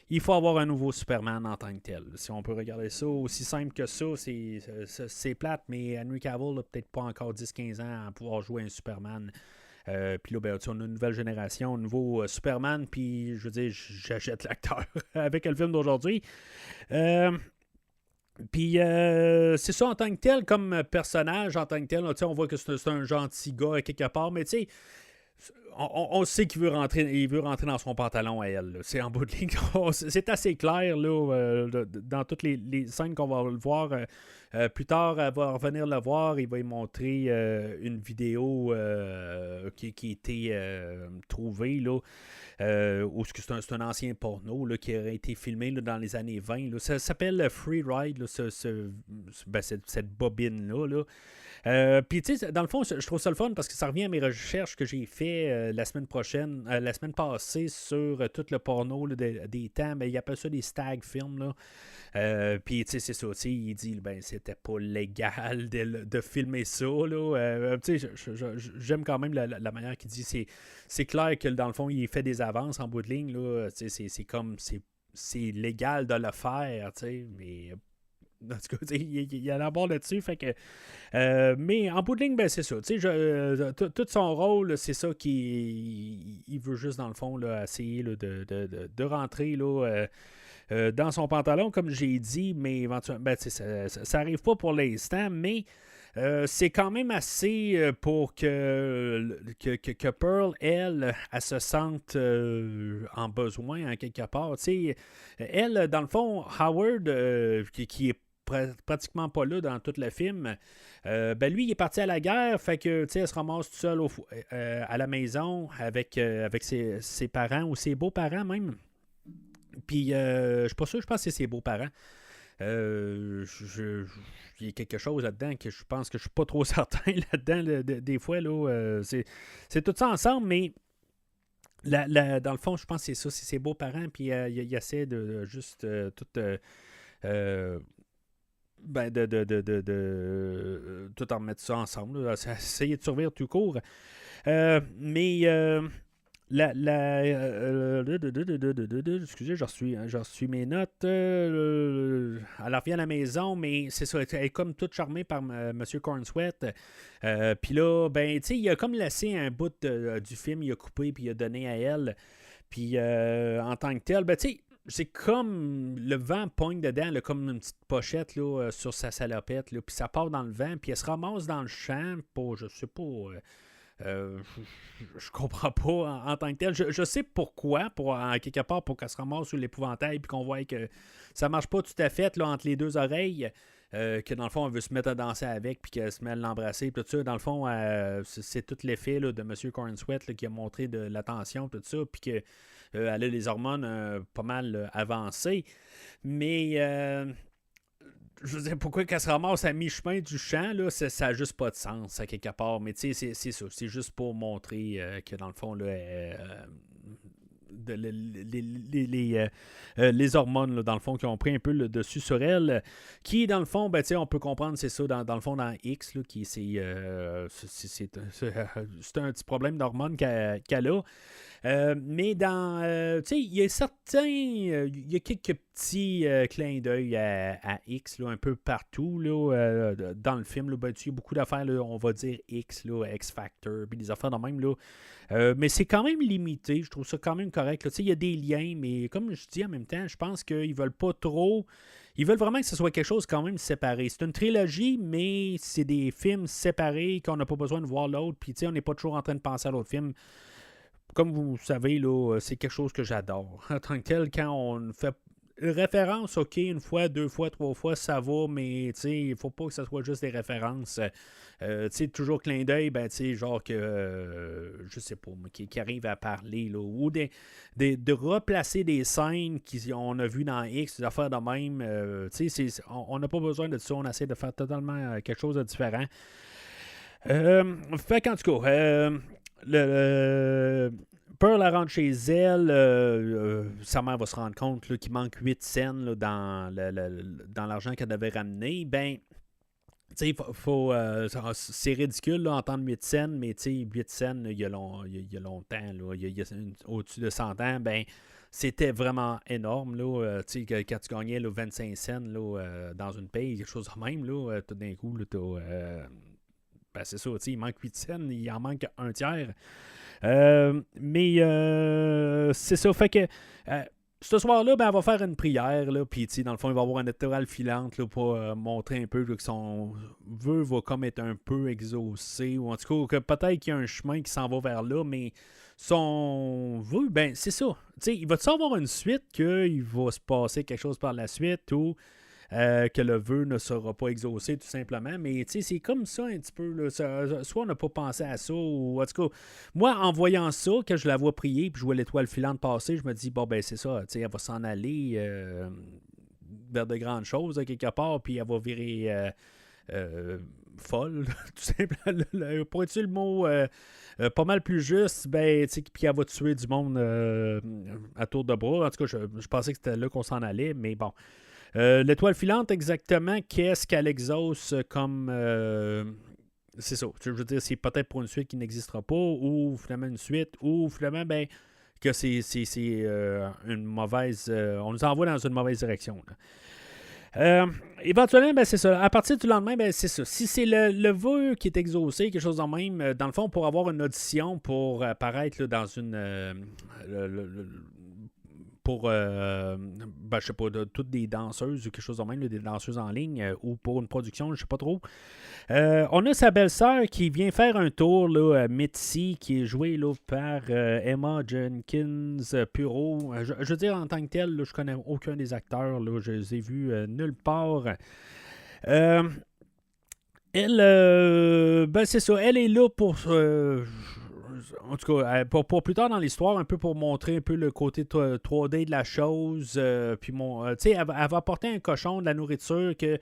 Il faut avoir un nouveau Superman en tant que tel. Si on peut regarder ça, aussi simple que ça, c'est plate, mais Henry Cavill n'a peut-être pas encore 10-15 ans à pouvoir jouer un Superman. Puis là, ben, on a une nouvelle génération, un nouveau Superman, puis je veux dire, j'achète l'acteur avec le film d'aujourd'hui. Puis c'est ça en tant que tel, comme personnage en tant que tel, on voit que c'est un gentil gars quelque part, mais tu sais, on sait qu'il veut rentrer dans son pantalon à elle. Là. C'est en bout de ligne. C'est assez clair là, dans toutes les scènes qu'on va le voir. Plus tard, elle va revenir le voir. Il va lui montrer une vidéo qui a été trouvée. Là, où c'est un ancien porno là, qui aurait été filmé là, dans les années 20. Là. Ça s'appelle Free Ride, là, cette bobine-là. Là. Puis, tu sais, dans le fond, je trouve ça le fun parce que ça revient à mes recherches que j'ai fait la semaine passée sur tout le porno là, des temps. Ben, il appelle ça des stag films. Là. Puis, tu sais, c'est ça. Tu sais, il dit, ben, c'était pas légal de filmer ça. Là. Tu sais, j'aime quand même la manière qu'il dit. C'est clair que, dans le fond, il fait des avances en bout de ligne. Là. Tu sais, c'est comme, c'est légal de le faire, tu sais, mais. En tout cas, il y a la barre là-dessus. Fait que, mais en bout de ligne, ben, c'est ça. Tout son rôle, c'est ça qu'il veut juste, dans le fond, là, essayer là, de rentrer là, dans son pantalon, comme j'ai dit, mais éventuellement, ben, ça arrive pas pour l'instant, mais c'est quand même assez pour que Pearl, elle se sente en besoin, en quelque part. T'sais, elle, dans le fond, Howard, qui est pratiquement pas là dans tout le film. Ben lui, il est parti à la guerre, fait que elle se ramasse tout seul à la maison avec ses parents ou ses beaux-parents même. Puis je suis pas sûr, je pense que c'est ses beaux-parents. Il y a quelque chose là-dedans que je pense que je suis pas trop certain là-dedans. Des fois, là, c'est tout ça ensemble, mais dans le fond, je pense que c'est ça, c'est ses beaux-parents, puis il essaie de juste tout. Ben tout en mettre ça ensemble, là, essayer de survivre tout court. Mais Excusez, je reçus mes notes. Elle revient à la maison, mais c'est ça, elle est comme toute charmée par M. Cornsweet. Puis là, ben, tu sais, il a comme laissé un bout du film, il a coupé, puis il a donné à elle. Puis en tant que tel, ben, tu sais, c'est comme le vent pogne dedans, là, comme une petite pochette là, sur sa salopette, là, puis ça part dans le vent, puis elle se ramasse dans le champ pour, je sais pas. Je comprends pas en tant que tel. Je sais pourquoi, en quelque part, pour qu'elle se ramasse sur l'épouvantail puis qu'on voit que ça marche pas tout à fait là, entre les deux oreilles. Que dans le fond, elle veut se mettre à danser avec puis qu'elle se met à l'embrasser. Tout ça, dans le fond, c'est tout l'effet là, de M. Cornsweet là, qui a montré de l'attention, tout ça, puis qu'elle a les hormones pas mal avancées. Mais je veux dire, pourquoi qu'elle se ramasse à mi-chemin du champ, là, ça n'a juste pas de sens, à quelque part. Mais tu sais, c'est ça. C'est juste pour montrer que, dans le fond, là, les hormones, là, dans le fond, qui ont pris un peu le dessus sur elle, qui, dans le fond, ben, on peut comprendre, c'est ça, dans le fond, dans X, là, qui c'est un petit problème d'hormones qu'elle a. Mais tu sais, il y a certains, il y a quelques petits clins d'œil à X, là, un peu partout, là, dans le film, là, ben, il y a beaucoup d'affaires, là, on va dire X, là, X-Factor, puis des affaires de même, là. Mais c'est quand même limité, je trouve ça quand même correct, là. Tu sais, il y a des liens, mais comme je dis en même temps, je pense qu'ils veulent pas trop. Ils veulent vraiment que ce soit quelque chose quand même séparé. C'est une trilogie, mais c'est des films séparés qu'on n'a pas besoin de voir l'autre. Puis, tu sais, on n'est pas toujours en train de penser à l'autre film. Comme vous savez, là, c'est quelque chose que j'adore. En tant que tel, quand on fait référence, ok, une fois, deux fois, trois fois, ça va, mais il ne faut pas que ce soit juste des références. Toujours clin d'œil, ben, genre que, je sais pas, qui arrive à parler, là, ou de replacer des scènes qu'on a vues dans X, des affaires de même. On n'a pas besoin de ça, on essaie de faire totalement quelque chose de différent. Fait qu'en tout cas, Pearl elle rentre chez elle, sa mère va se rendre compte là, qu'il manque 8 scènes là, dans l'argent qu'elle devait ramener. Ben, tu sais, c'est ridicule d'entendre 8 scènes, mais 8 scènes, il y a longtemps, là, au-dessus de 100 ans, ben, c'était vraiment énorme. Là, quand tu gagnais là, 25 cents là, dans une paye, quelque chose de même, là, tout d'un coup, là, ben, c'est ça, il manque 8 cents, il en manque un tiers. Mais c'est ça, fait que ce soir-là, ben, elle va faire une prière, là, puis dans le fond, il va avoir une étoile filante là, pour montrer un peu là, que son vœu va comme être un peu exaucé, ou en tout cas, que peut-être qu'il y a un chemin qui s'en va vers là, mais son vœu, ben, c'est ça. Il va-tu avoir une suite, qu'il va se passer quelque chose par la suite, ou que le vœu ne sera pas exaucé tout simplement, mais c'est comme ça un petit peu, là, soit on n'a pas pensé à ça, ou en tout cas, moi en voyant ça, quand je la vois prier, puis je vois l'étoile filante passer, je me dis, bon ben c'est ça, elle va s'en aller vers de grandes choses quelque part, puis elle va virer folle, tout simplement, pour être le mot pas mal plus juste, ben, puis elle va tuer du monde à tour de bras, en tout cas, je pensais que c'était là qu'on s'en allait, mais bon. L'étoile filante, exactement, qu'est-ce qu'elle exauce comme. C'est ça. Je veux dire, c'est peut-être pour une suite qui n'existera pas, ou finalement une suite, ou finalement, ben, que c'est une mauvaise. On nous envoie dans une mauvaise direction. Éventuellement, ben, c'est ça. À partir du lendemain, ben, c'est ça. Si c'est le vœu qui est exaucé, quelque chose de même, dans le fond, pour avoir une audition, pour apparaître là, dans une. Pour, ben, je sais pas, toutes des danseuses ou quelque chose de même, là, des danseuses en ligne, ou pour une production, je sais pas trop. On a sa belle-sœur qui vient faire un tour, là, Mitzi, qui est jouée là, par Emma Jenkins Puro. Je veux dire, en tant que telle, là, je connais aucun des acteurs, là, je les ai vus nulle part. Elle, ben c'est ça, elle est là pour... en tout cas, pour plus tard dans l'histoire, un peu pour montrer un peu le côté 3D de la chose. Puis tu sais, elle va apporter un cochon, de la nourriture. Que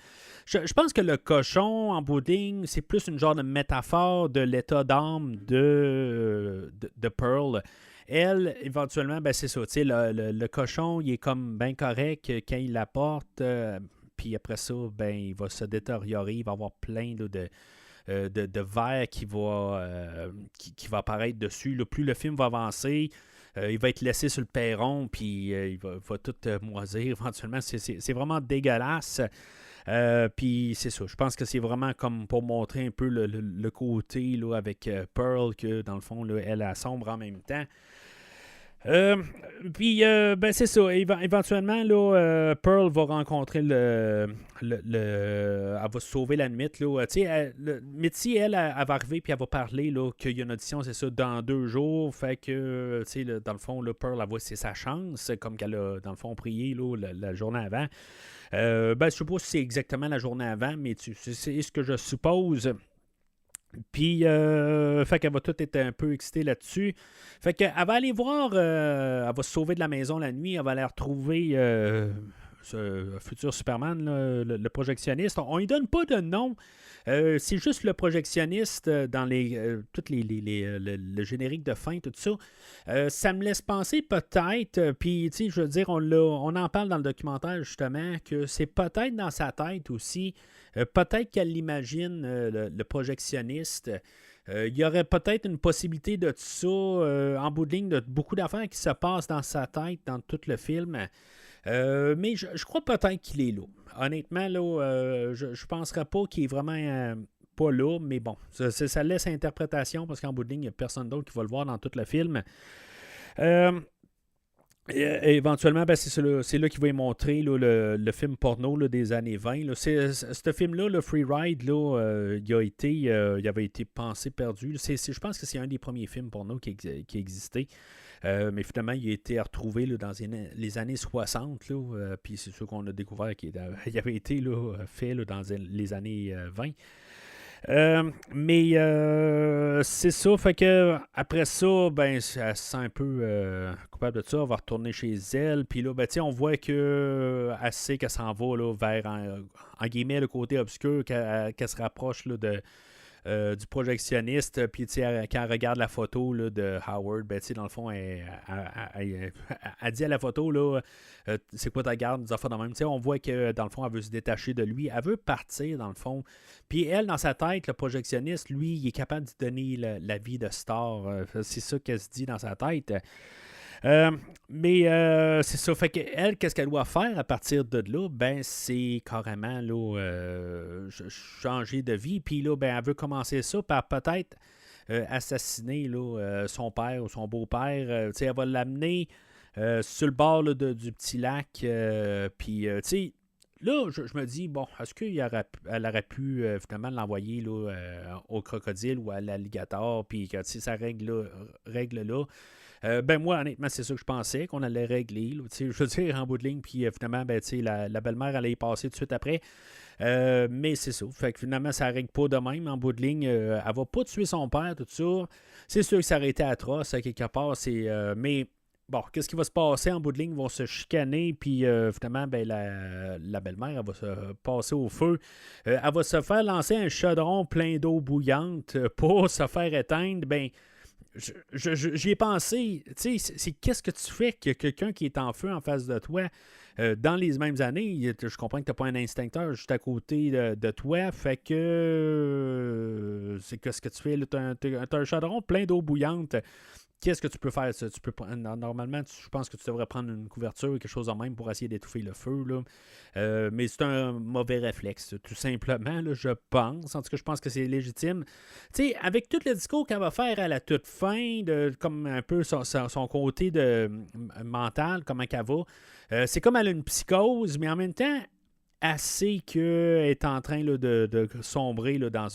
je pense que le cochon, en bout de ligne, c'est plus une genre de métaphore de l'état d'âme de Pearl. Elle, éventuellement, ben c'est ça. Tu sais, le cochon, il est comme bien correct quand il l'apporte. Puis après ça, ben, il va se détériorer. Il va avoir plein là, de verre qui va apparaître dessus. Là, plus le film va avancer, il va être laissé sur le perron, puis il va tout moisir éventuellement. C'est vraiment dégueulasse. Puis c'est ça, je pense que c'est vraiment comme pour montrer un peu le côté là, avec Pearl, que dans le fond, là, elle sombre en même temps. Euh, Puis, ben c'est ça. Éventuellement, là, Pearl va rencontrer elle va se sauver la nuit. Là. Mitzi, elle va arriver puis elle va parler là, qu'il y a une audition, c'est ça, dans 2 jours. Fait que, dans le fond, là, Pearl, elle voit c'est sa chance, comme qu'elle a, dans le fond, prié là, la journée avant. Ben, je ne sais pas si c'est exactement la journée avant, mais c'est ce que je suppose. Puis, fait qu'elle va tout être un peu excitée là-dessus. Fait qu'elle va aller voir, elle va se sauver de la maison la nuit, elle va aller retrouver ce futur Superman, là, le projectionniste. On lui donne pas de nom. C'est juste le projectionniste dans toutes le générique de fin, tout ça. Ça me laisse penser peut-être, puis tu sais, je veux dire, on en parle dans le documentaire justement, que c'est peut-être dans sa tête aussi. Peut-être qu'elle l'imagine, le projectionniste. Il y aurait peut-être une possibilité de tout ça, en bout de ligne, de beaucoup d'affaires qui se passent dans sa tête, dans tout le film. Mais je crois peut-être qu'il est là. Honnêtement, là, je ne penserais pas qu'il est vraiment pas là, mais bon, ça laisse interprétation parce qu'en bout de ligne, il n'y a personne d'autre qui va le voir dans tout le film. Et éventuellement, ben, c'est là qu'il va y montrer là, le film porno là, des années 20. Là. Ce film-là, le Free Ride, là, il avait été pensé perdu. Je pense que c'est un des premiers films porno qui existait. Mais finalement, il a été retrouvé là, dans les années 60. Puis c'est sûr qu'on a découvert qu'il avait été là, fait là, dans les années 20. Mais c'est ça, fait que après ça, ben, elle se sent un peu coupable de ça, elle va retourner chez elle, puis là, ben, on voit qu'elle sait qu'elle s'en va là, vers, en guillemets, le côté obscur, qu'elle se rapproche là, du projectionniste, puis quand elle regarde la photo là, de Howard, ben, dans le fond, elle dit à la photo, là, c'est quoi ta garde, des affaires de même. On voit que dans le fond, elle veut se détacher de lui, elle veut partir dans le fond. Puis elle, dans sa tête, le projectionniste, lui, il est capable de donner la vie de star. C'est ça qu'elle se dit dans sa tête. Mais c'est ça. Fait qu'elle, qu'est-ce qu'elle doit faire à partir de là? Ben, c'est carrément là, changer de vie. Puis là, ben, elle veut commencer ça par peut-être assassiner là, son père ou son beau-père. Elle va l'amener sur le bord là, du petit lac. Puis, tu sais, là, je me dis, bon, est-ce qu'elle aurait pu finalement l'envoyer là, au crocodile ou à l'alligator? Puis, tu sais, ça règle là. Ben moi, honnêtement, c'est ça que je pensais, qu'on allait régler. Là, je veux dire, en bout de ligne, puis finalement, ben, la belle-mère allait y passer tout de suite après. Mais c'est ça. Fait que finalement, ça ne règle pas de même. En bout de ligne, elle va pas tuer son père, tout ça. C'est sûr que ça aurait été atroce, à quelque part. Mais bon, qu'est-ce qui va se passer en bout de ligne? Ils vont se chicaner, puis finalement, ben, la belle-mère, elle va se passer au feu. Elle va se faire lancer un chaudron plein d'eau bouillante pour se faire éteindre. Ben, j'y ai pensé, tu sais, c'est qu'est-ce que tu fais que quelqu'un qui est en feu en face de toi dans les mêmes années, je comprends que tu n'as pas un instincteur juste à côté de toi, fait que c'est qu'est-ce que tu fais, tu as un chaudron plein d'eau bouillante. Qu'est-ce que tu peux faire? Normalement, je pense que tu devrais prendre une couverture ou quelque chose de même pour essayer d'étouffer le feu. Là. Mais c'est un mauvais réflexe, tout simplement, là, je pense. En tout cas, je pense que c'est légitime. Tu sais, avec tout le discours qu'elle va faire à la toute fin, comme un peu son côté mental, comment qu'elle va, c'est comme elle a une psychose, mais en même temps, elle sait qu'elle est en train là, de sombrer là, dans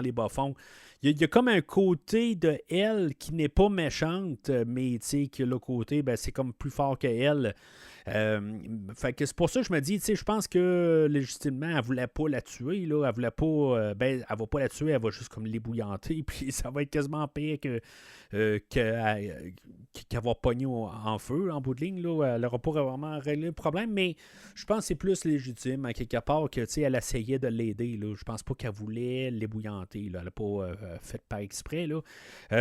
les bas-fonds. Il y a comme un côté de elle qui n'est pas méchante, mais que le côté, ben, c'est comme plus fort qu'elle. Fait que c'est pour ça que je me dis, je pense que légitimement, elle voulait pas la tuer. Là, elle voulait pas. Ben, elle va pas la tuer, elle va juste comme l'ébouillanter. Puis ça va être quasiment pire qu'elle va pogner en feu en bout de ligne. Là. Elle n'aura pas vraiment réglé le problème, mais je pense que c'est plus légitime à quelque part que elle essayait de l'aider. Là. Je pense pas qu'elle voulait l'ébouillanter. Là. Elle n'a pas fait par exprès. Là.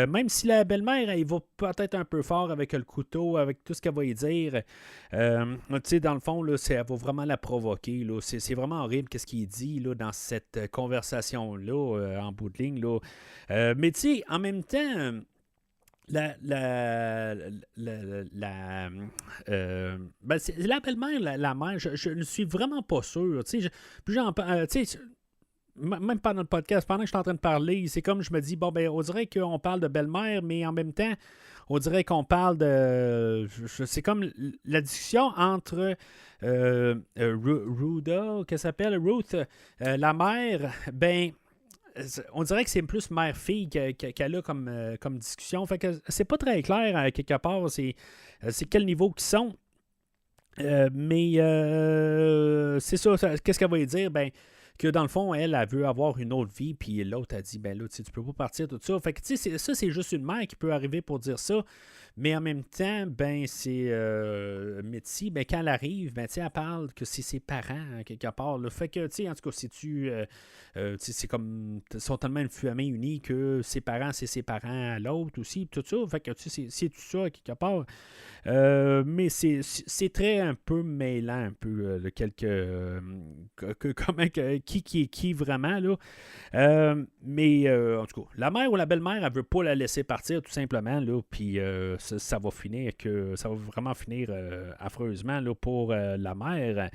Même si la belle-mère, elle va peut-être un peu fort avec le couteau, avec tout ce qu'elle va y dire. Tu sais, dans le fond, là, elle va vraiment la provoquer. Là. C'est vraiment horrible qu'est-ce qu'il dit là, dans cette conversation-là, en bout de ligne. Là. Mais tu sais, en même temps, la belle-mère, la mère, je ne suis vraiment pas sûr. Tu sais, puis tu sais, même pendant le podcast, pendant que je suis en train de parler, c'est comme je me dis, bon, ben, on dirait qu'on parle de belle-mère, mais en même temps, on dirait qu'on parle de. C'est comme la discussion entre Ruda, qu'elle s'appelle, Ruth, la mère, ben. On dirait que c'est plus mère-fille qu'elle a comme discussion. Fait que c'est pas très clair quelque part. C'est quel niveau qu'ils sont. Mais c'est ça. Qu'est-ce qu'elle va lui dire? Ben, que dans le fond, elle veut avoir une autre vie, puis l'autre a dit, ben là, tu peux pas partir, tout ça. Fait que, tu sais, ça, c'est juste une mère qui peut arriver pour dire ça. Mais en même temps, ben, c'est Mitzi, ben, quand elle arrive, ben, tu sais, elle parle que c'est ses parents, quelque part. Là. Fait que, tu sais, en tout cas, c'est comme, ils sont tellement une famille unie que ses parents, c'est ses parents à l'autre aussi, tout ça. Fait que, tu sais, c'est tout ça, quelque part. Mais c'est très un peu mêlant, un peu, comment, qui est qui vraiment, là. Mais en tout cas, la mère ou la belle-mère, elle veut pas la laisser partir tout simplement, là, puis ça va finir ça va vraiment finir affreusement là, pour la mère.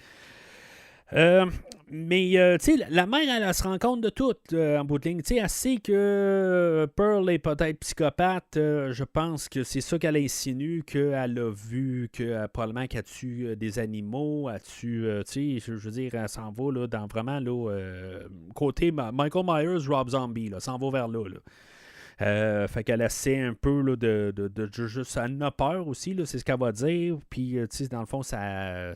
Mais, tu sais, la mère, elle se rend compte de tout en bout de ligne. Tu sais, elle sait que Pearl est peut-être psychopathe. Je pense que c'est ça qu'elle insinue, qu'elle a vu, que probablement qu'elle tue des animaux, elle tue, tu sais, je veux dire, elle s'en va là, dans vraiment, là, côté Michael Myers, Rob Zombie, là, s'en va vers là. Fait qu'elle essaie un peu là, de juste. Elle en a peur aussi, là, c'est ce qu'elle va dire. Puis, tu sais, dans le fond, ça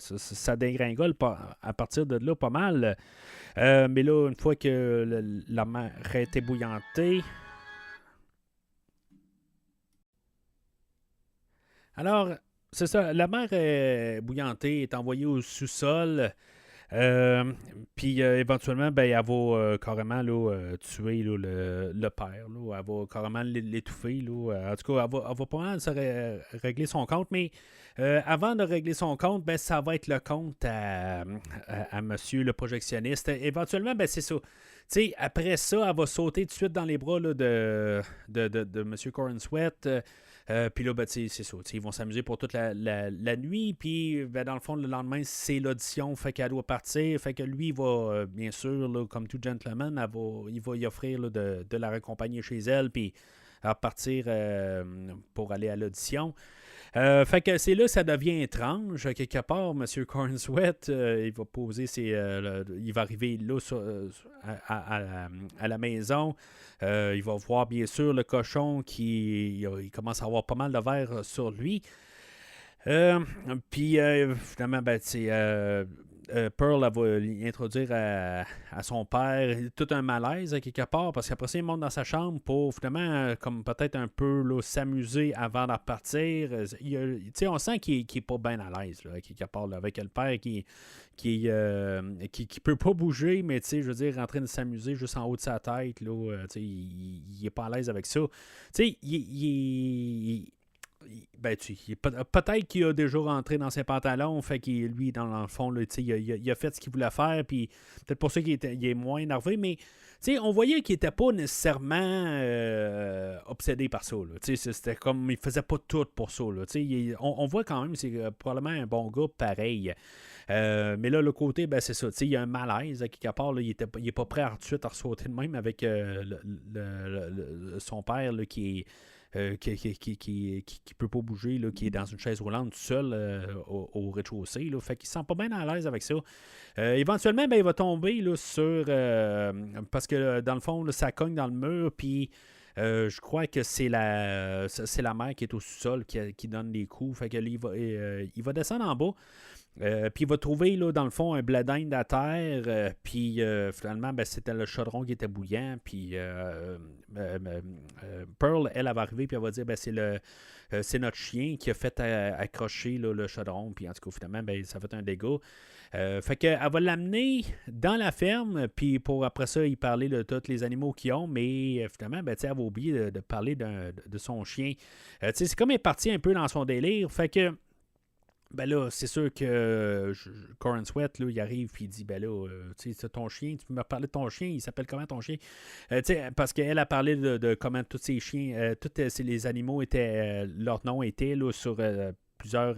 dégringole à partir de là pas mal. Mais là, une fois que la mer est ébouillantée. Alors, c'est ça, la mer ébouillantée est envoyée au sous-sol. Euh, Puis éventuellement, ben, elle va carrément là, tuer là, le père. Là. Elle va carrément l'étouffer. Là. En tout cas, elle va pas mal régler son compte. Mais avant de régler son compte, ben, ça va être le compte à monsieur le projectionniste. Éventuellement, ben, c'est ça. T'sais, après ça, elle va sauter tout de suite dans les bras là, de M. Corn Sweat. Puis là, ben, c'est ça. Ils vont s'amuser pour toute la nuit. Puis, ben, dans le fond, le lendemain, c'est l'audition. Fait qu'elle doit partir. Fait que lui, il va, bien sûr, là, comme tout gentleman, il va y offrir là, de la raccompagner chez elle. Puis, à repartir pour aller à l'audition. Fait que c'est là que ça devient étrange. Quelque part, M. Cornsweat, il va poser il va arriver là à la maison. Il va voir bien sûr le cochon il commence à avoir pas mal de verre sur lui. Puis finalement, ben, Pearl elle va l'introduire à son père. Tout un malaise quelque part, parce qu'après ça, il monte dans sa chambre pour finalement, comme peut-être un peu là, s'amuser avant de repartir. On sent qu'il n'est pas bien à l'aise, là, quelque part, là, avec le père qui peut pas bouger, mais je veux dire, en train de s'amuser juste en haut de sa tête, là, il est pas à l'aise avec ça. Ben, peut-être qu'il a déjà rentré dans ses pantalons, fait qu'il lui, dans le fond, là, il a fait ce qu'il voulait faire, puis peut-être pour ça qu'il est moins énervé, mais on voyait qu'il n'était pas nécessairement obsédé par ça. Là, c'était comme, il faisait pas tout pour ça. Là, on voit quand même que c'est probablement un bon gars pareil. Mais là, le côté, ben, c'est ça. Il y a un malaise à quelque part. Là, il n'est pas prêt à tout de suite à sauter de même avec son père là, qui peut pas bouger, là, qui est dans une chaise roulante tout seul au rez-de-chaussée. Là, fait qu'il se sent pas bien à l'aise avec ça. Éventuellement, ben, il va tomber là, sur... parce que dans le fond, là, ça cogne dans le mur, puis je crois que c'est la mère qui est au sous-sol qui donne les coups. Fait que là, il va descendre en bas. Puis il va trouver, là, dans le fond, un blé d'Inde à terre. Puis finalement, ben, c'était le chaudron qui était bouillant. Puis Pearl, elle va arriver, puis elle va dire ben, c'est notre chien qui a fait accrocher là, le chaudron. Puis en tout cas, finalement, ben, ça fait un dégât. Fait qu'elle va l'amener dans la ferme, puis pour après ça, il parler de tous les animaux qu'ils ont, mais finalement, ben, elle va oublier de parler de son chien. C'est comme elle est partie un peu dans son délire. Fait que ben là, c'est sûr que Corin Sweat, là, il arrive et il dit ben là, tu sais, ton chien, tu peux me parler de ton chien, il s'appelle comment ton chien? Parce qu'elle a parlé de comment tous ces chiens, tous les animaux étaient, leur nom était là, sur plusieurs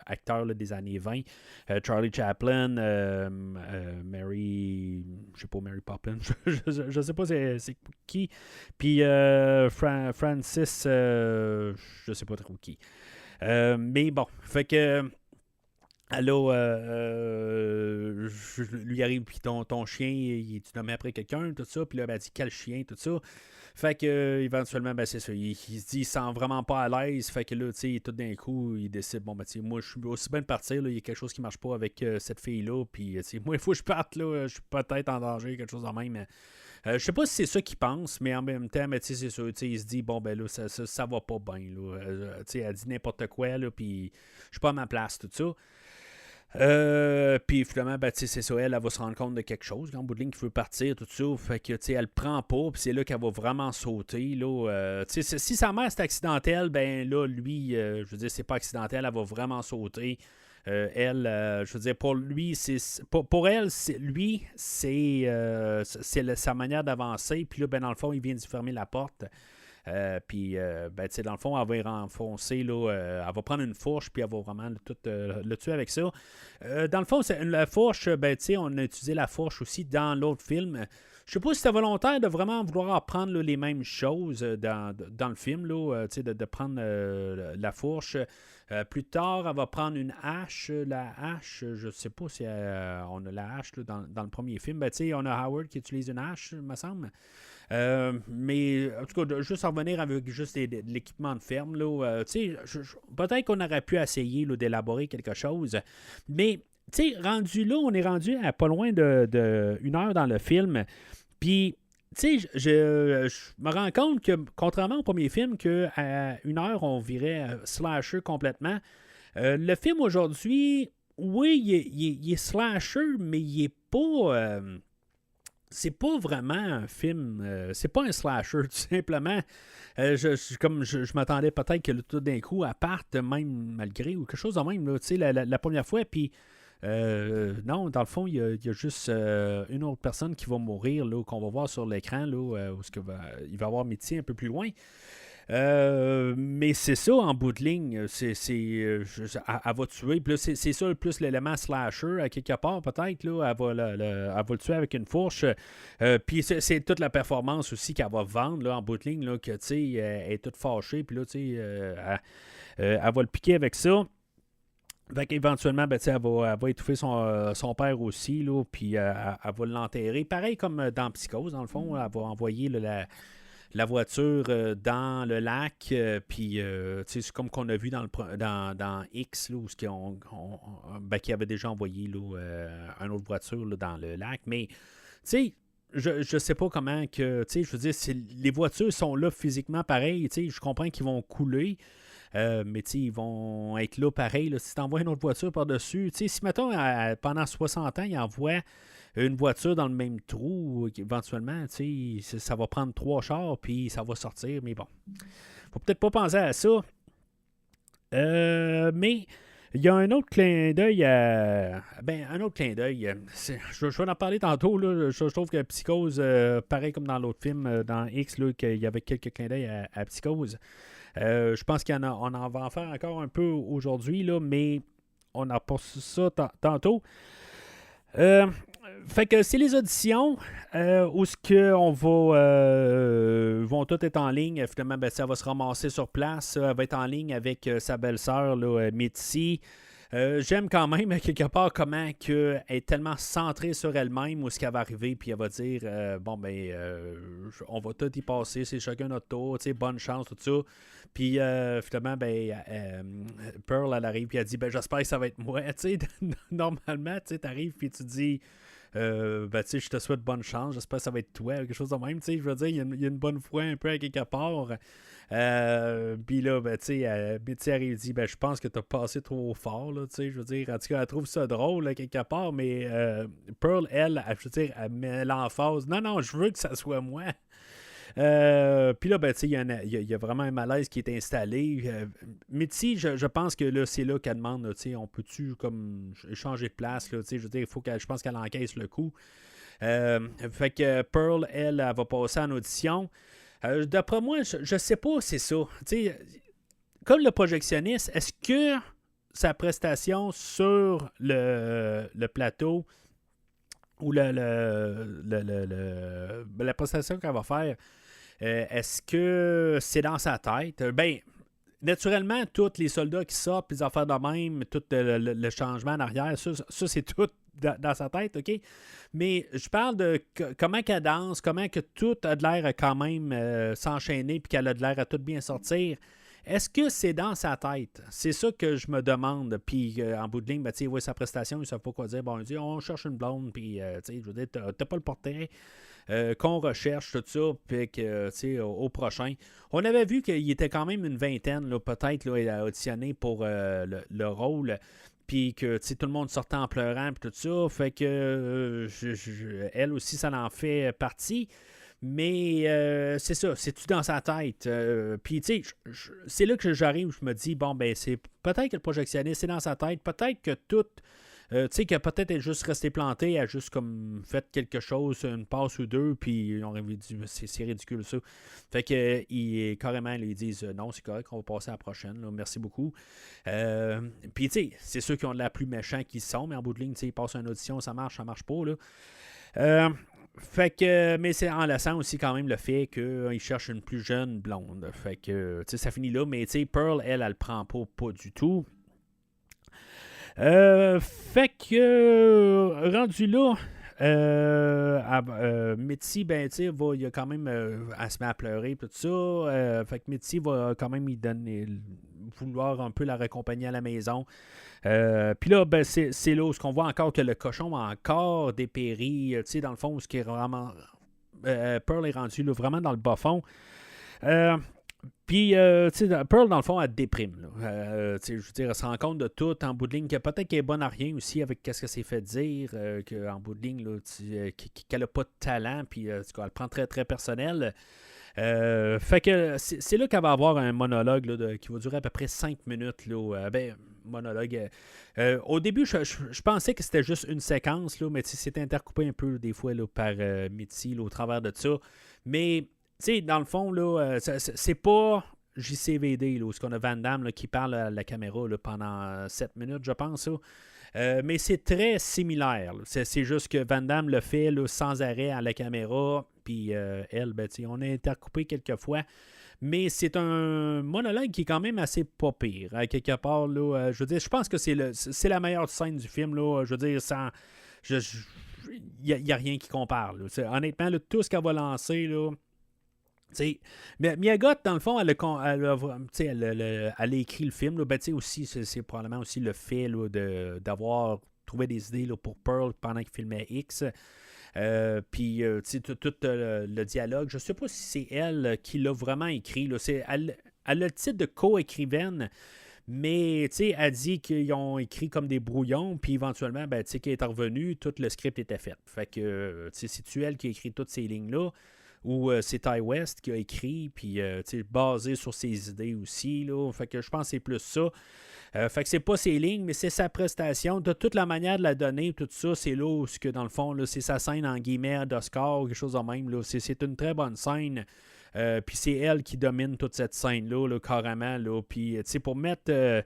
acteurs là, des années 20. Charlie Chaplin, Mary, je sais pas, Mary Poppins, je sais pas c'est qui. Puis Francis, je sais pas trop qui. Mais bon, fait que allô, lui arrive, puis ton chien, il est nommé après quelqu'un, tout ça, puis là, ben, elle dit quel chien, tout ça. Fait que, éventuellement, ben, c'est ça, il se dit, il se sent vraiment pas à l'aise, fait que là, tu sais, tout d'un coup, il décide, bon, ben, tu sais, moi, je suis aussi bien de partir, là, il y a quelque chose qui marche pas avec cette fille-là, puis, tu sais, moi, il faut que je parte, là, je suis peut-être en danger, quelque chose de même, je sais pas si c'est ça qu'il pense, mais en même temps, mais, c'est ça, il se dit, bon, ben là, ça va pas bien, là. Elle dit n'importe quoi, là, puis je suis pas à ma place, tout ça. Puis finalement, ben, c'est ça, elle va se rendre compte de quelque chose. En bout de ligne, qu'il veut partir, tout ça. Fait que, elle prend pas, puis c'est là qu'elle va vraiment sauter. Là, si sa mère c'est accidentel, ben là, lui, je veux dire, c'est pas accidentel, elle va vraiment sauter. Elle, je veux dire, pour lui, pour elle, lui, c'est sa manière d'avancer. Puis là, ben, dans le fond, il vient de fermer la porte. Puis, ben, dans le fond, elle va renfoncer, là, elle va prendre une fourche, puis elle va vraiment tout le tuer avec ça. Dans le fond, la fourche, ben, on a utilisé la fourche aussi dans l'autre film. Je sais pas si c'était volontaire de vraiment vouloir apprendre là, les mêmes choses dans le film, là, de prendre la fourche. Plus tard, elle va prendre une hache. La hache, je sais pas si on a la hache là, dans le premier film. Ben, on a Howard qui utilise une hache, me semble. Mais en tout cas, juste en revenir avec juste de l'équipement de ferme, là, peut-être qu'on aurait pu essayer là, d'élaborer quelque chose, mais rendu là, on est rendu à pas loin de une heure dans le film, puis je me rends compte que, contrairement au premier film, qu'à une heure, on virait slasher complètement. Le film aujourd'hui, oui, il est slasher, mais il est pas... c'est pas vraiment un film, c'est pas un slasher, tout simplement. Comme je m'attendais peut-être que tout d'un coup, elle parte, même malgré, ou quelque chose de même, la première fois, puis non, dans le fond, il y a juste une autre personne qui va mourir, là, qu'on va voir sur l'écran, là, où il va y avoir Mitty un peu plus loin. Mais c'est ça, en bout de ligne, elle va tuer. Puis là, c'est ça, plus l'élément slasher, à quelque part, peut-être. Là, elle va le tuer avec une fourche. Puis c'est toute la performance aussi qu'elle va vendre, là, en bout de ligne, là, que, tu sais, elle est toute fâchée. Puis là, tu sais, elle va le piquer avec ça. Fait qu'éventuellement, ben, elle va étouffer son père aussi, là, puis elle va l'enterrer. Pareil comme dans Psychose, dans le fond, elle va envoyer là, la voiture dans le lac, puis c'est comme qu'on a vu dans X, là, où qui avait déjà envoyé là, une autre voiture là, dans le lac. Mais, tu sais, je sais pas comment que, tu sais, je veux dire, les voitures sont là physiquement pareil, tu sais, je comprends qu'ils vont couler, mais tu sais, ils vont être là pareil. Là, si tu envoies une autre voiture par-dessus, tu sais, si mettons, pendant 60 ans, ils envoient une voiture dans le même trou, éventuellement, tu sais, ça va prendre 3 chars, puis ça va sortir. Mais bon, faut peut-être pas penser à ça. Mais il y a un autre clin d'œil un autre clin d'œil. Je vais en parler tantôt. Là, je trouve que Psychose, pareil comme dans l'autre film, dans X, là, qu'il y avait quelques clins d'œil à Psychose. Je pense qu'on en va en faire encore un peu aujourd'hui, là, mais on a pas ça tantôt. Fait que c'est les auditions où ce que on va vont toutes être en ligne. Finalement, ben, ça va se ramasser sur place. Elle va être en ligne avec sa belle-sœur, Mitzi. J'aime quand même, quelque part, comment elle est tellement centrée sur elle-même où ce qu'elle va arriver, puis elle va dire bon, ben, on va tout y passer, c'est chacun notre tour, tu sais, bonne chance, tout ça. Puis finalement, ben, Pearl, elle arrive, puis elle dit ben, j'espère que ça va être moi. Tu sais, normalement, tu sais, t'arrives, puis tu dis ben, tu sais, je te souhaite bonne chance, j'espère que ça va être toi, quelque chose de même, tu sais, je veux dire, il y a une bonne foi un peu à quelque part. Puis là, ben, tu sais, Mitzi arrive et dit ben, je pense que t'as passé trop fort, là, tu sais, je veux dire, en tout cas, elle trouve ça drôle, là, quelque part, mais Pearl, je veux dire, elle met l'emphase, non, non, je veux que ça soit moi. Puis là, ben, tu sais, il y a vraiment un malaise qui est installé. Mitzi, je pense que là, c'est là qu'elle demande, tu sais, on peut-tu comme changer de place, là, tu sais, je veux dire, je pense qu'elle encaisse le coup. Fait que Pearl, elle va passer en audition. D'après moi, je sais pas, c'est ça. Tu sais, comme le projectionniste, est-ce que sa prestation sur le plateau ou la prestation qu'elle va faire, est-ce que c'est dans sa tête? Ben, naturellement, tous les soldats qui sortent, les affaires de même, tout le changement en arrière, ça c'est tout dans sa tête, OK? Mais je parle de comment qu'elle danse, comment que tout a de l'air à quand même s'enchaîner, puis qu'elle a de l'air à tout bien sortir. Est-ce que c'est dans sa tête? C'est ça que je me demande. Puis en bout de ligne, ben, ouais, sa prestation, ils ne savent pas quoi dire. Bon, on dit on cherche une blonde, puis je veux dire, t'as pas le portrait qu'on recherche, tout ça, puis que, au prochain. On avait vu qu'il était quand même une vingtaine, là, peut-être, là, à auditionner pour le rôle. Puis que tout le monde sortait en pleurant, puis tout ça. Fait que elle aussi, ça en fait partie. Mais c'est ça, c'est-tu dans sa tête? Puis, tu sais, c'est là que j'arrive, je me dis, bon, ben, c'est peut-être que le projectionniste, c'est dans sa tête. Peut-être que tout. Tu sais, que peut-être elle est juste restée plantée, elle a juste comme fait quelque chose, une passe ou deux, puis on aurait dit, c'est ridicule ça. Fait que carrément, ils disent, non, c'est correct, on va passer à la prochaine, là, merci beaucoup. Puis, tu sais, c'est ceux qui ont de la plus méchants qui sont, mais en bout de ligne, tu sais, ils passent une audition, ça marche pas, là. Fait que, mais c'est en laissant aussi quand même le fait qu'il cherche une plus jeune blonde. Fait que, tu sais, ça finit là, mais tu sais, Pearl, elle le prend pas du tout. Fait que, rendu là, Mitzi, ben, tu sais, il y a quand même, elle se met à pleurer, tout ça. Fait que Mitzi va quand même vouloir un peu la raccompagner à la maison. Puis là, ben, c'est là où on voit encore que le cochon a encore dépéri, tu sais, dans le fond, où ce qui est vraiment. Pearl est rendu là, vraiment dans le bas fond. Puis, tu sais, Pearl, dans le fond, elle déprime. Tu sais, je veux dire, elle se rend compte de tout en bout de ligne, que peut-être qu'elle est bonne à rien aussi avec ce qu'elle s'est fait dire, qu'en bout de ligne, là, qu'elle n'a pas de talent, puis elle le prend très, très personnel. Fait que c'est là qu'elle va avoir un monologue là, qui va durer à peu près 5 minutes. Là, monologue. Au début, je pensais que c'était juste une séquence, là, mais c'était intercoupé un peu des fois là, par Mitzi au travers de ça. Mais, tu sais, dans le fond, là, c'est pas JCVD, là, où ce qu'on a Van Damme là, qui parle à la caméra là, pendant 7 minutes, je pense. Mais c'est très similaire. C'est juste que Van Damme le fait là, sans arrêt à la caméra. Puis elle, ben, on a intercoupé quelques fois. Mais c'est un monologue qui est quand même assez pas pire. À quelque part, là, je veux dire, je pense que c'est la meilleure scène du film. Là, je veux dire, sans. Il n'y a rien qui compare. Là. Honnêtement, là, tout ce qu'elle va lancer, là. Mais Miyagot, dans le fond, elle a écrit le film. Là, ben, aussi, c'est probablement aussi le fait là, d'avoir trouvé des idées là, pour Pearl pendant qu'il filmait X. Puis, tout le dialogue. Je ne sais pas si c'est elle qui l'a vraiment écrit. Là. Elle a le titre de co-écrivaine, mais elle dit qu'ils ont écrit comme des brouillons, puis éventuellement, ben, qu'elle est revenue, tout le script était fait. Fait que, c'est-tu elle qui a écrit toutes ces lignes-là? Ou c'est Ty West qui a écrit, puis basé sur ses idées aussi. Là. Fait que je pense que c'est plus ça. Fait que c'est pas ses lignes, mais c'est sa prestation. De toute la manière de la donner, tout ça, c'est là où, dans le fond, là, c'est sa scène en guillemets d'Oscar, quelque chose de même. Là. C'est une très bonne scène. Puis c'est elle qui domine toute cette scène-là, là, carrément. Là. Puis, pour mettre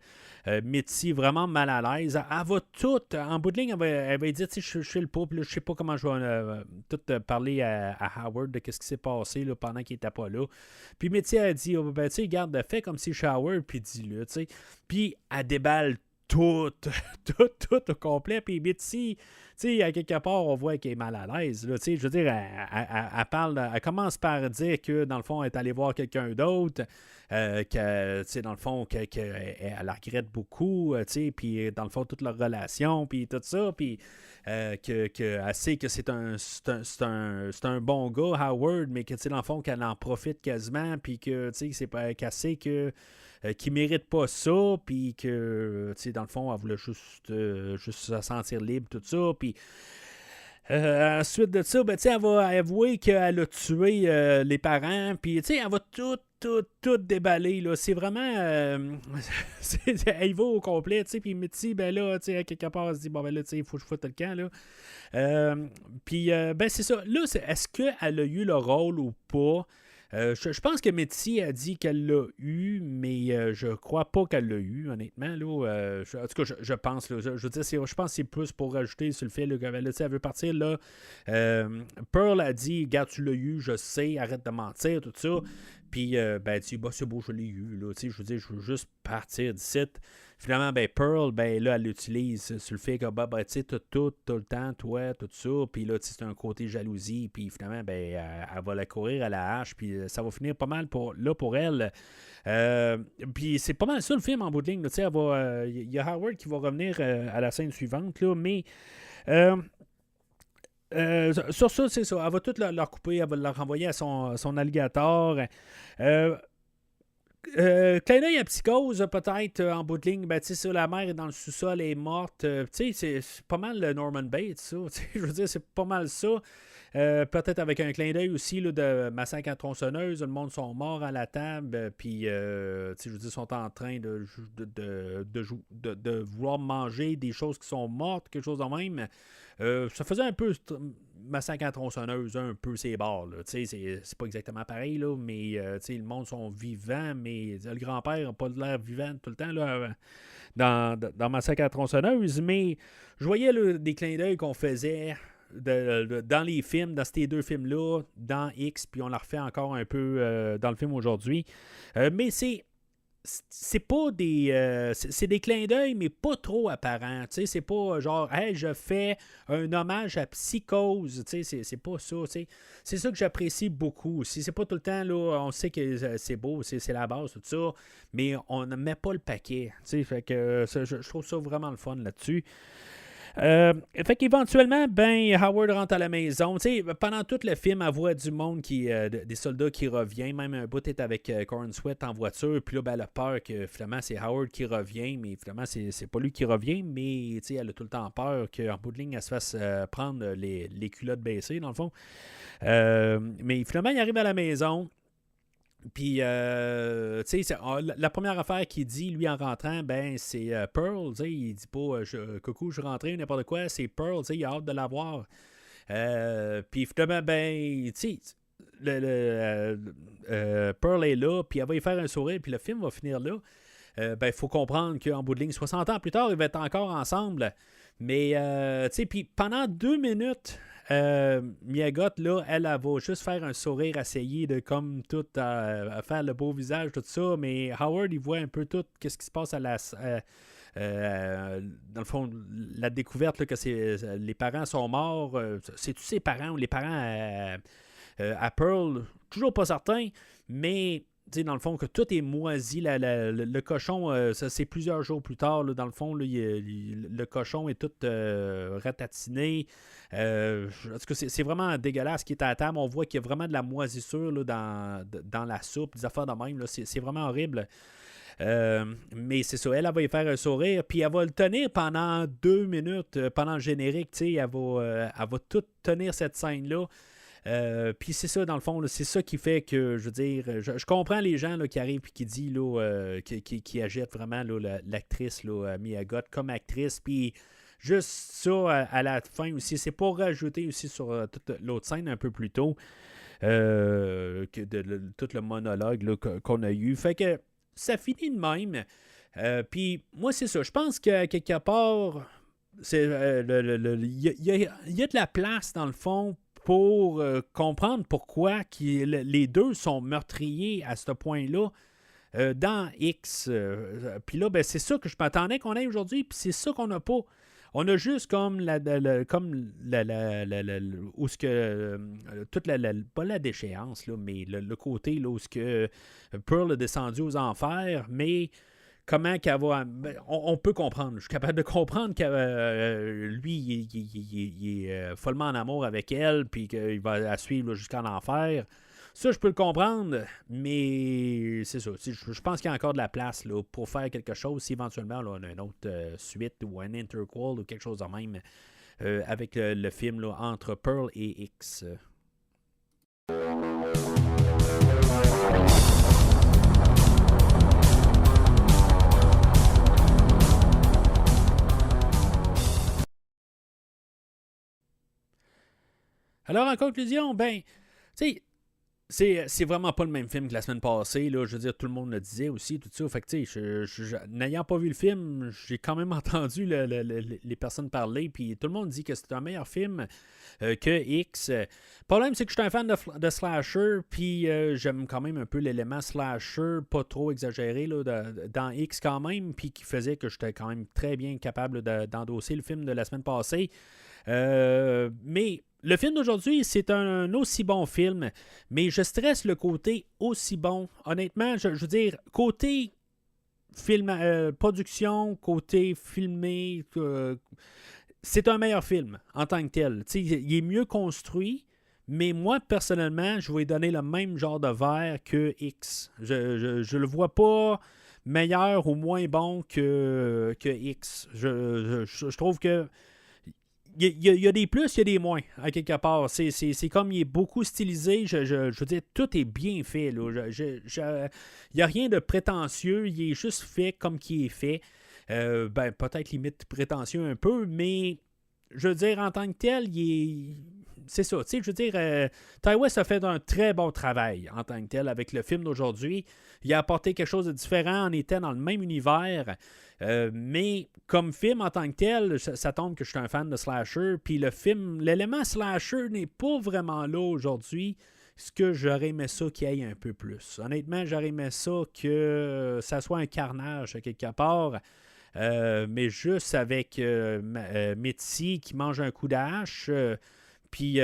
Mitzi vraiment mal à l'aise, elle va tout, en bout de ligne, elle va dire, je suis le pauvre, je sais pas comment je vais tout parler à Howard de ce qui s'est passé là, pendant qu'il était pas là. Puis Mitzi a dit, ben, regarde, fais comme si je suis Howard, puis dis-le, tu sais. Puis elle déballe tout, tout au complet. Puis Mitzi, tu sais, à quelque part, on voit qu'elle est mal à l'aise. Là, je veux dire, elle parle, elle commence par dire que, dans le fond, elle est allée voir quelqu'un d'autre, que, tu sais, dans le fond, elle la regrette beaucoup, tu sais, puis dans le fond, toute leur relation, puis tout ça, puis qu'elle sait que c'est un bon gars, Howard, mais que, tu sais, dans le fond, qu'elle en profite quasiment, puis que, tu sais, qu'elle sait que qui mérite pas ça, puis que, tu sais, dans le fond, elle voulait juste se sentir libre, tout ça, puis ensuite de ça, ben, tu sais, elle va avouer qu'elle a tué les parents, puis, tu sais, elle va tout déballer, là, c'est vraiment, elle va au complet, tu sais, puis Mitzi, ben là, tu sais, à quelque part, elle se dit, bon, ben là, tu sais, il faut que je foute le camp, là, puis, ben, c'est ça, là, est-ce qu'elle a eu le rôle ou pas? Je pense que Mitzi a dit qu'elle l'a eu, mais je crois pas qu'elle l'a eu, honnêtement. Là, en tout cas, je pense. Là, je veux dire, je pense que c'est plus pour rajouter sur le fait qu'elle elle veut partir. Là, Pearl a dit, regarde, tu l'as eu, je sais, arrête de mentir, tout ça. Puis, ben, elle dit, bah, c'est beau, je l'ai eu. Là, je veux dire, je veux juste partir d'ici. Finalement, ben, Pearl, ben, là, elle l'utilise sur le fait que, bah, ben, tu sais, tout le temps, toi, tout ça. Puis là, tu sais, c'est un côté jalousie. Puis finalement, ben, elle va la courir à la hache. Puis ça va finir pas mal pour elle. Puis c'est pas mal ça, le film, en bout de ligne. Tu sais, il y a Howard qui va revenir à la scène suivante, là, mais... sur ça, c'est ça. Elle va tout leur couper. Elle va leur renvoyer à son alligator. Clin d'œil à Psychose, peut-être, en bout de ligne, ben, tu sais, la mère est dans le sous-sol, elle est morte. Tu sais, c'est pas mal le Norman Bates, ça. Je veux dire, c'est pas mal ça. Peut-être avec un clin d'œil aussi là, de Massacre à tronçonneuse. Le monde sont morts à la table, puis, tu sais, je veux dire, sont en train de vouloir manger des choses qui sont mortes, quelque chose de même. Ça faisait un peu Massacre à tronçonneuse, un peu ces bords. C'est pas exactement pareil, là, mais le monde sont vivants, mais le grand-père n'a pas l'air vivant tout le temps là, dans Massacre à tronçonneuse. Mais je voyais là, des clins d'œil qu'on faisait dans les films, dans ces deux films-là, dans X, puis on la refait encore un peu dans le film aujourd'hui. Mais c'est pas des c'est des clins d'œil mais pas trop apparents, tu sais, c'est pas genre hey, je fais un hommage à Psychose, tu sais, c'est pas ça, tu sais. C'est ça que j'apprécie beaucoup aussi, c'est pas tout le temps là, on sait que c'est beau, c'est la base tout ça, mais on ne met pas le paquet, tu sais, fait que je trouve ça vraiment le fun là-dessus. Fait qu'éventuellement, ben, Howard rentre à la maison. Tu sais, pendant tout le film, elle voit du monde des soldats qui reviennent. Même un bout est avec Corn Sweat en voiture. Puis là, ben, elle a peur que finalement c'est Howard qui revient, mais finalement c'est pas lui qui revient. Mais tu sais, elle a tout le temps peur qu'en bout de ligne, elle se fasse prendre les culottes baissées, dans le fond. Mais finalement, il arrive à la maison. Puis, tu sais, la première affaire qu'il dit, lui, en rentrant, ben, c'est Pearl, tu sais, il dit pas coucou, je suis rentré, n'importe quoi, c'est Pearl, tu sais, il a hâte de la voir. Puis, finalement, ben, tu sais, Pearl est là, puis elle va y faire un sourire, puis le film va finir là. Ben, il faut comprendre qu'en bout de ligne, 60 ans plus tard, ils vont être encore ensemble. Mais, tu sais, puis pendant 2 minutes, Miyagot, là, elle va juste faire un sourire, essayer de, comme tout, à faire le beau visage, tout ça. Mais Howard, il voit un peu tout, qu'est-ce qui se passe dans le fond, la découverte là, que les parents sont morts. C'est-tu ses parents ou les parents à Pearl? Toujours pas certain, mais dans le fond, que tout est moisi. Le cochon, ça c'est plusieurs jours plus tard. Là, dans le fond, là, le cochon est tout ratatiné. En tout cas, c'est vraiment dégueulasse ce qui est à la table. On voit qu'il y a vraiment de la moisissure là, dans la soupe, des affaires de même. Là, c'est vraiment horrible. Mais c'est ça, elle va y faire un sourire, puis elle va le tenir pendant 2 minutes, pendant le générique. Elle va tout tenir cette scène-là. Puis c'est ça, dans le fond, là, c'est ça qui fait que, je veux dire, je comprends les gens là, qui arrivent et qui disent, là, qui agitent vraiment là, l'actrice, là, Miyagot, comme actrice, puis juste ça, à la fin aussi, c'est pour rajouter aussi sur toute l'autre scène un peu plus tôt, tout le monologue là, qu'on a eu. Fait que ça finit de même. Puis moi, c'est ça, je pense que quelque part, il y a de la place, dans le fond, pour comprendre pourquoi les deux sont meurtriers à ce point-là. dans X. Puis là, ben, c'est ça que je m'attendais qu'on ait aujourd'hui, puis c'est ça qu'on n'a pas. On a juste comme où ce que toute pas la déchéance, là, mais le côté là, où ce que Pearl est descendu aux enfers, mais comment qu'elle va. On peut comprendre. Je suis capable de comprendre que lui, il est follement en amour avec elle, puis qu'il va la suivre là, jusqu'en enfer. Ça, je peux le comprendre, mais c'est ça. Je pense qu'il y a encore de la place là, pour faire quelque chose si éventuellement là, on a une autre suite ou un interquel ou quelque chose de même avec le film là, entre Pearl et X. Alors, en conclusion, ben, tu sais, c'est vraiment pas le même film que la semaine passée. Là. Je veux dire, tout le monde le disait aussi, tout ça. Fait que, tu sais, n'ayant pas vu le film, j'ai quand même entendu les personnes parler. Puis tout le monde dit que c'est un meilleur film que X. Le problème, c'est que je suis un fan de slasher. Puis j'aime quand même un peu l'élément slasher, pas trop exagéré là, dans X quand même. Puis qui faisait que j'étais quand même très bien capable d'endosser le film de la semaine passée. Mais le film d'aujourd'hui, c'est un aussi bon film, mais je stresse le côté aussi bon. Honnêtement, je veux dire, côté film, production, côté filmé, c'est un meilleur film en tant que tel. T'sais, il est mieux construit, mais moi, personnellement, je vais lui donner le même genre de verre que X. Je le vois pas meilleur ou moins bon que X. Je trouve que il y a des plus, il y a des moins, à quelque part. C'est comme il est beaucoup stylisé. Je veux dire, tout est bien fait. Il n'y a rien de prétentieux. Il est juste fait comme il est fait. Ben, peut-être limite prétentieux un peu, mais je veux dire, en tant que tel, c'est ça. Je veux dire, Ty West a fait un très bon travail en tant que tel avec le film d'aujourd'hui. Il a apporté quelque chose de différent. On était dans le même univers. Mais comme film en tant que tel, ça tombe que je suis un fan de slasher. Puis le film, l'élément slasher n'est pas vraiment là aujourd'hui. Ce que j'aurais aimé ça qu'il y ait un peu plus. Honnêtement, j'aurais aimé ça que ça soit un carnage quelque part. Mais juste avec Mitzi qui mange un coup d'hache, puis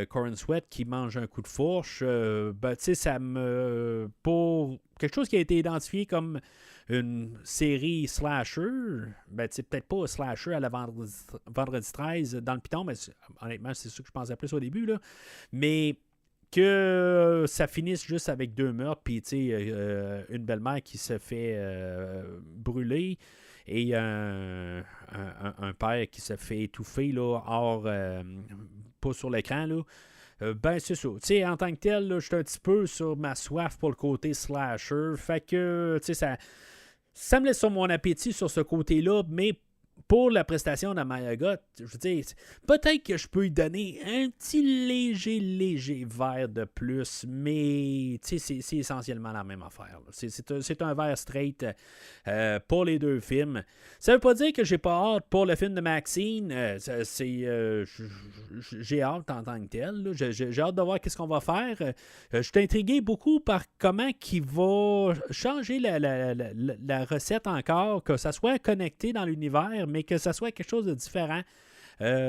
Corin Sweat qui mange un coup de fourche, ben, tu sais, ça me. Pour quelque chose qui a été identifié comme une série slasher, ben, tu sais, peut-être pas slasher à la vendredi 13 dans le piton, mais honnêtement, c'est ça que je pensais plus au début, là. Mais que ça finisse juste avec 2 meurtres, puis tu sais, une belle-mère qui se fait brûler et un père qui se fait étouffer là, hors, pas sur l'écran. Là. Ben, c'est ça. Tu sais, en tant que tel, je suis un petit peu sur ma soif pour le côté slasher. Fait que, tu sais, ça me laisse sur mon appétit sur ce côté-là, mais pour la prestation de Maya Goth, je veux dire, peut-être que je peux lui donner un petit léger verre de plus, mais c'est essentiellement la même affaire. C'est un verre straight pour les deux films. Ça veut pas dire que j'ai pas hâte pour le film de Maxine. J'ai hâte en tant que tel. J'ai hâte de voir qu'est-ce qu'on va faire. Je suis intrigué beaucoup par comment il va changer la recette encore, que ça soit connecté dans l'univers, mais que ça soit quelque chose de différent.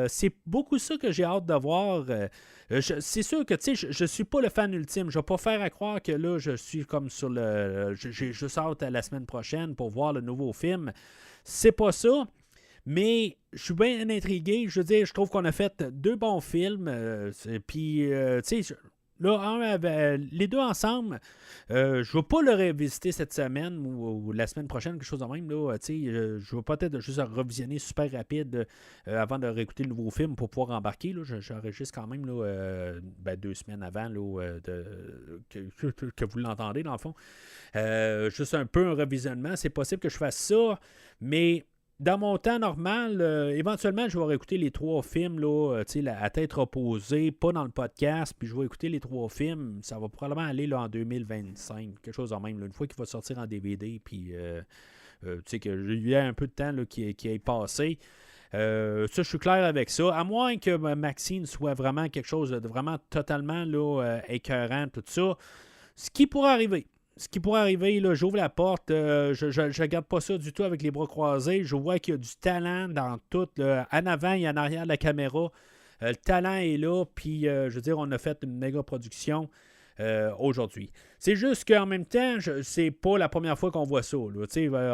C'est beaucoup ça que j'ai hâte de voir. C'est sûr que je suis pas le fan ultime. Je vais pas faire à croire que là, je suis comme sur le. J'ai juste hâte à la semaine prochaine pour voir le nouveau film. C'est pas ça. Mais je suis bien intrigué. Je veux dire, je trouve qu'on a fait 2 bons films. Puis, tu sais, là, les 2 ensemble, je ne vais pas le revisiter cette semaine ou la semaine prochaine, quelque chose de même. Là, je vais peut-être juste revisionner super rapide avant de réécouter le nouveau film pour pouvoir embarquer. Là, j'enregistre quand même là, 2 semaines avant là, que vous l'entendez, dans le fond. Juste un peu un revisionnement. C'est possible que je fasse ça, mais dans mon temps normal, éventuellement, je vais réécouter les 3 films là, à tête reposée, pas dans le podcast, puis je vais écouter les 3 films. Ça va probablement aller là, en 2025, quelque chose en même. Là, une fois qu'il va sortir en DVD, puis qu'il y a un peu de temps là, qui est passé. Ça, je suis clair avec ça. À moins que Maxine soit vraiment quelque chose de vraiment totalement là, écœurant, tout ça. Ce qui pourrait arriver. ce qui pourrait arriver, là, j'ouvre la porte, je ne regarde pas ça du tout avec les bras croisés. Je vois qu'il y a du talent dans tout, là, en avant et en arrière de la caméra. Le talent est là, puis je veux dire, on a fait une méga production aujourd'hui. C'est juste qu'en même temps, c'est pas la première fois qu'on voit ça. Là.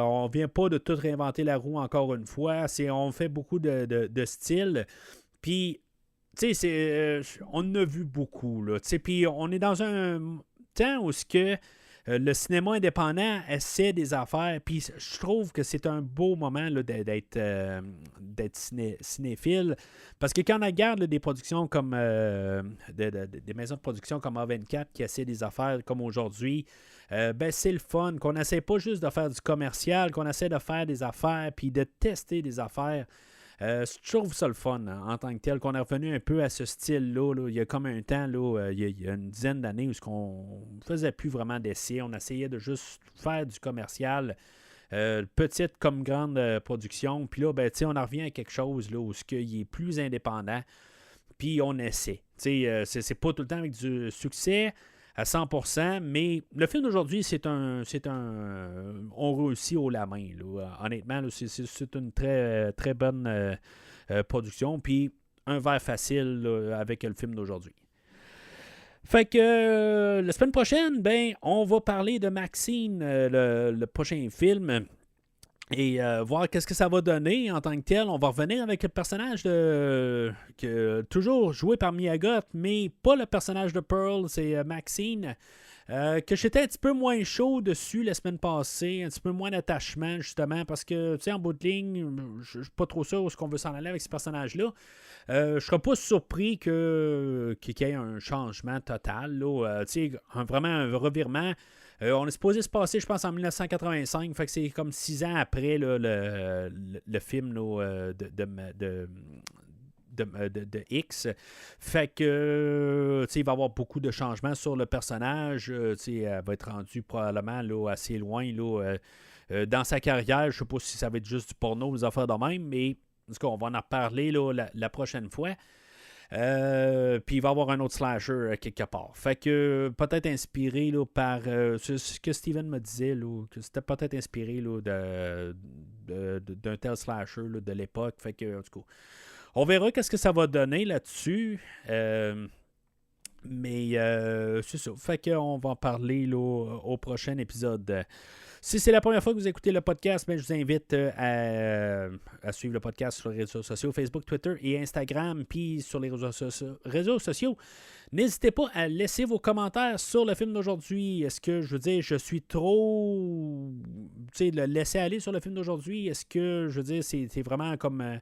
On vient pas de tout réinventer la roue encore une fois. On fait beaucoup de styles. Puis, on en a vu beaucoup. Puis, on est dans un temps où le cinéma indépendant essaie des affaires. Puis je trouve que c'est un beau moment là, d'être cinéphile. Parce que quand on regarde là, des productions comme des maisons de production comme A24 qui essaient des affaires comme aujourd'hui, c'est le fun. Qu'on n'essaie pas juste de faire du commercial, qu'on essaie de faire des affaires puis de tester des affaires. Je trouve ça le fun en tant que tel, qu'on est revenu un peu à ce style-là. Là. Il y a comme un temps, là, il y a une dizaine d'années, où on ne faisait plus vraiment d'essais. On essayait de juste faire du commercial, petite comme grande production. Puis là, on en revient à quelque chose là, où il est plus indépendant. Puis on essaie. C'est pas tout le temps avec du succès à 100%, mais le film d'aujourd'hui, on réussit haut la main. Là. Honnêtement, là, c'est une très, très bonne production, puis un verre facile là, avec le film d'aujourd'hui. Fait que la semaine prochaine, on va parler de Maxine, le prochain film. Et voir qu'est-ce que ça va donner en tant que tel. On va revenir avec le personnage toujours joué par Mia Goth, mais pas le personnage de Pearl, c'est Maxine. Que j'étais un petit peu moins chaud dessus la semaine passée, un petit peu moins d'attachement justement, parce que, tu sais, en bout de ligne, je suis pas trop sûr où est-ce qu'on veut s'en aller avec ce personnage-là. Je serais pas surpris qu'il y ait un changement total, là, vraiment un revirement. On est supposé se passer, je pense, en 1985, fait que c'est comme 6 ans après là, le film là, de X. Fait que il va y avoir beaucoup de changements sur le personnage. Elle va être rendue probablement là, assez loin là, dans sa carrière. Je sais pas si ça va être juste du porno ou des affaires de même, mais en tout cas, on va en reparler là, la prochaine fois. Puis il va y avoir un autre slasher quelque part. Fait que peut-être inspiré là, par ce que Steven me disait, là, que c'était peut-être inspiré là, d'un tel slasher là, de l'époque. Fait que, en tout cas, on verra qu'est-ce que ça va donner là-dessus. Mais c'est ça. Fait qu'on va en parler là, au prochain épisode. Si c'est la première fois que vous écoutez le podcast, je vous invite à suivre le podcast sur les réseaux sociaux, Facebook, Twitter et Instagram, puis sur les réseaux sociaux. N'hésitez pas à laisser vos commentaires sur le film d'aujourd'hui. Est-ce que, je veux dire, je suis trop... Tu sais, le laisser aller sur le film d'aujourd'hui? Est-ce que, je veux dire, c'est vraiment comme...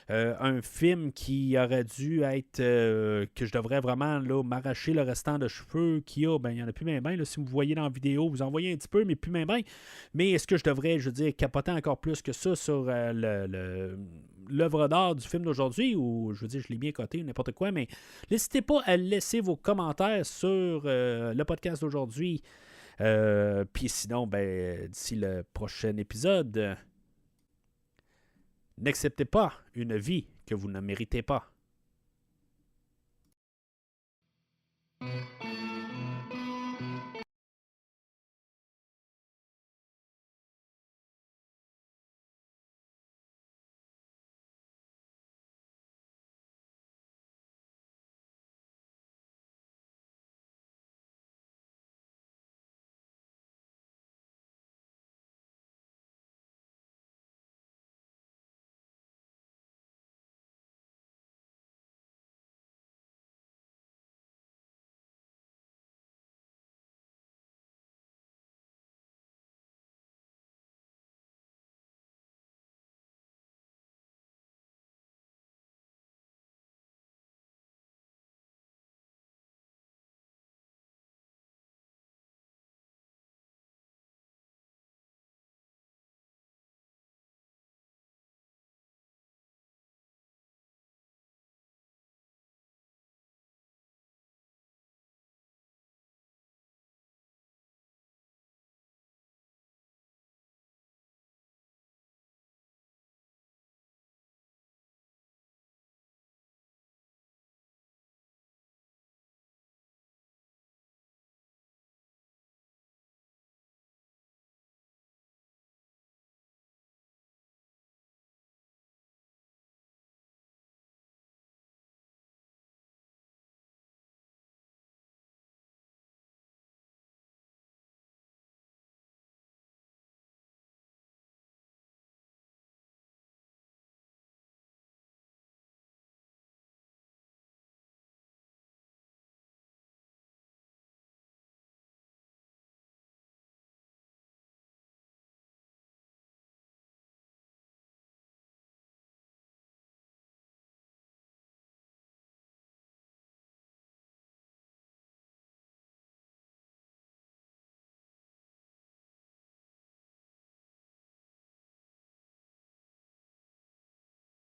un film qui aurait dû être que je devrais vraiment là, m'arracher le restant de cheveux qu'il y a, il n'y en a plus bien. Si vous voyez dans la vidéo, vous en voyez un petit peu, mais plus bien. Mais est-ce que je devrais, je veux dire, capoter encore plus que ça sur l'œuvre d'art du film d'aujourd'hui, ou je veux dire, je l'ai bien coté, n'importe quoi, mais n'hésitez pas à laisser vos commentaires sur le podcast d'aujourd'hui. Puis sinon, d'ici le prochain épisode, n'acceptez pas une vie que vous ne méritez pas.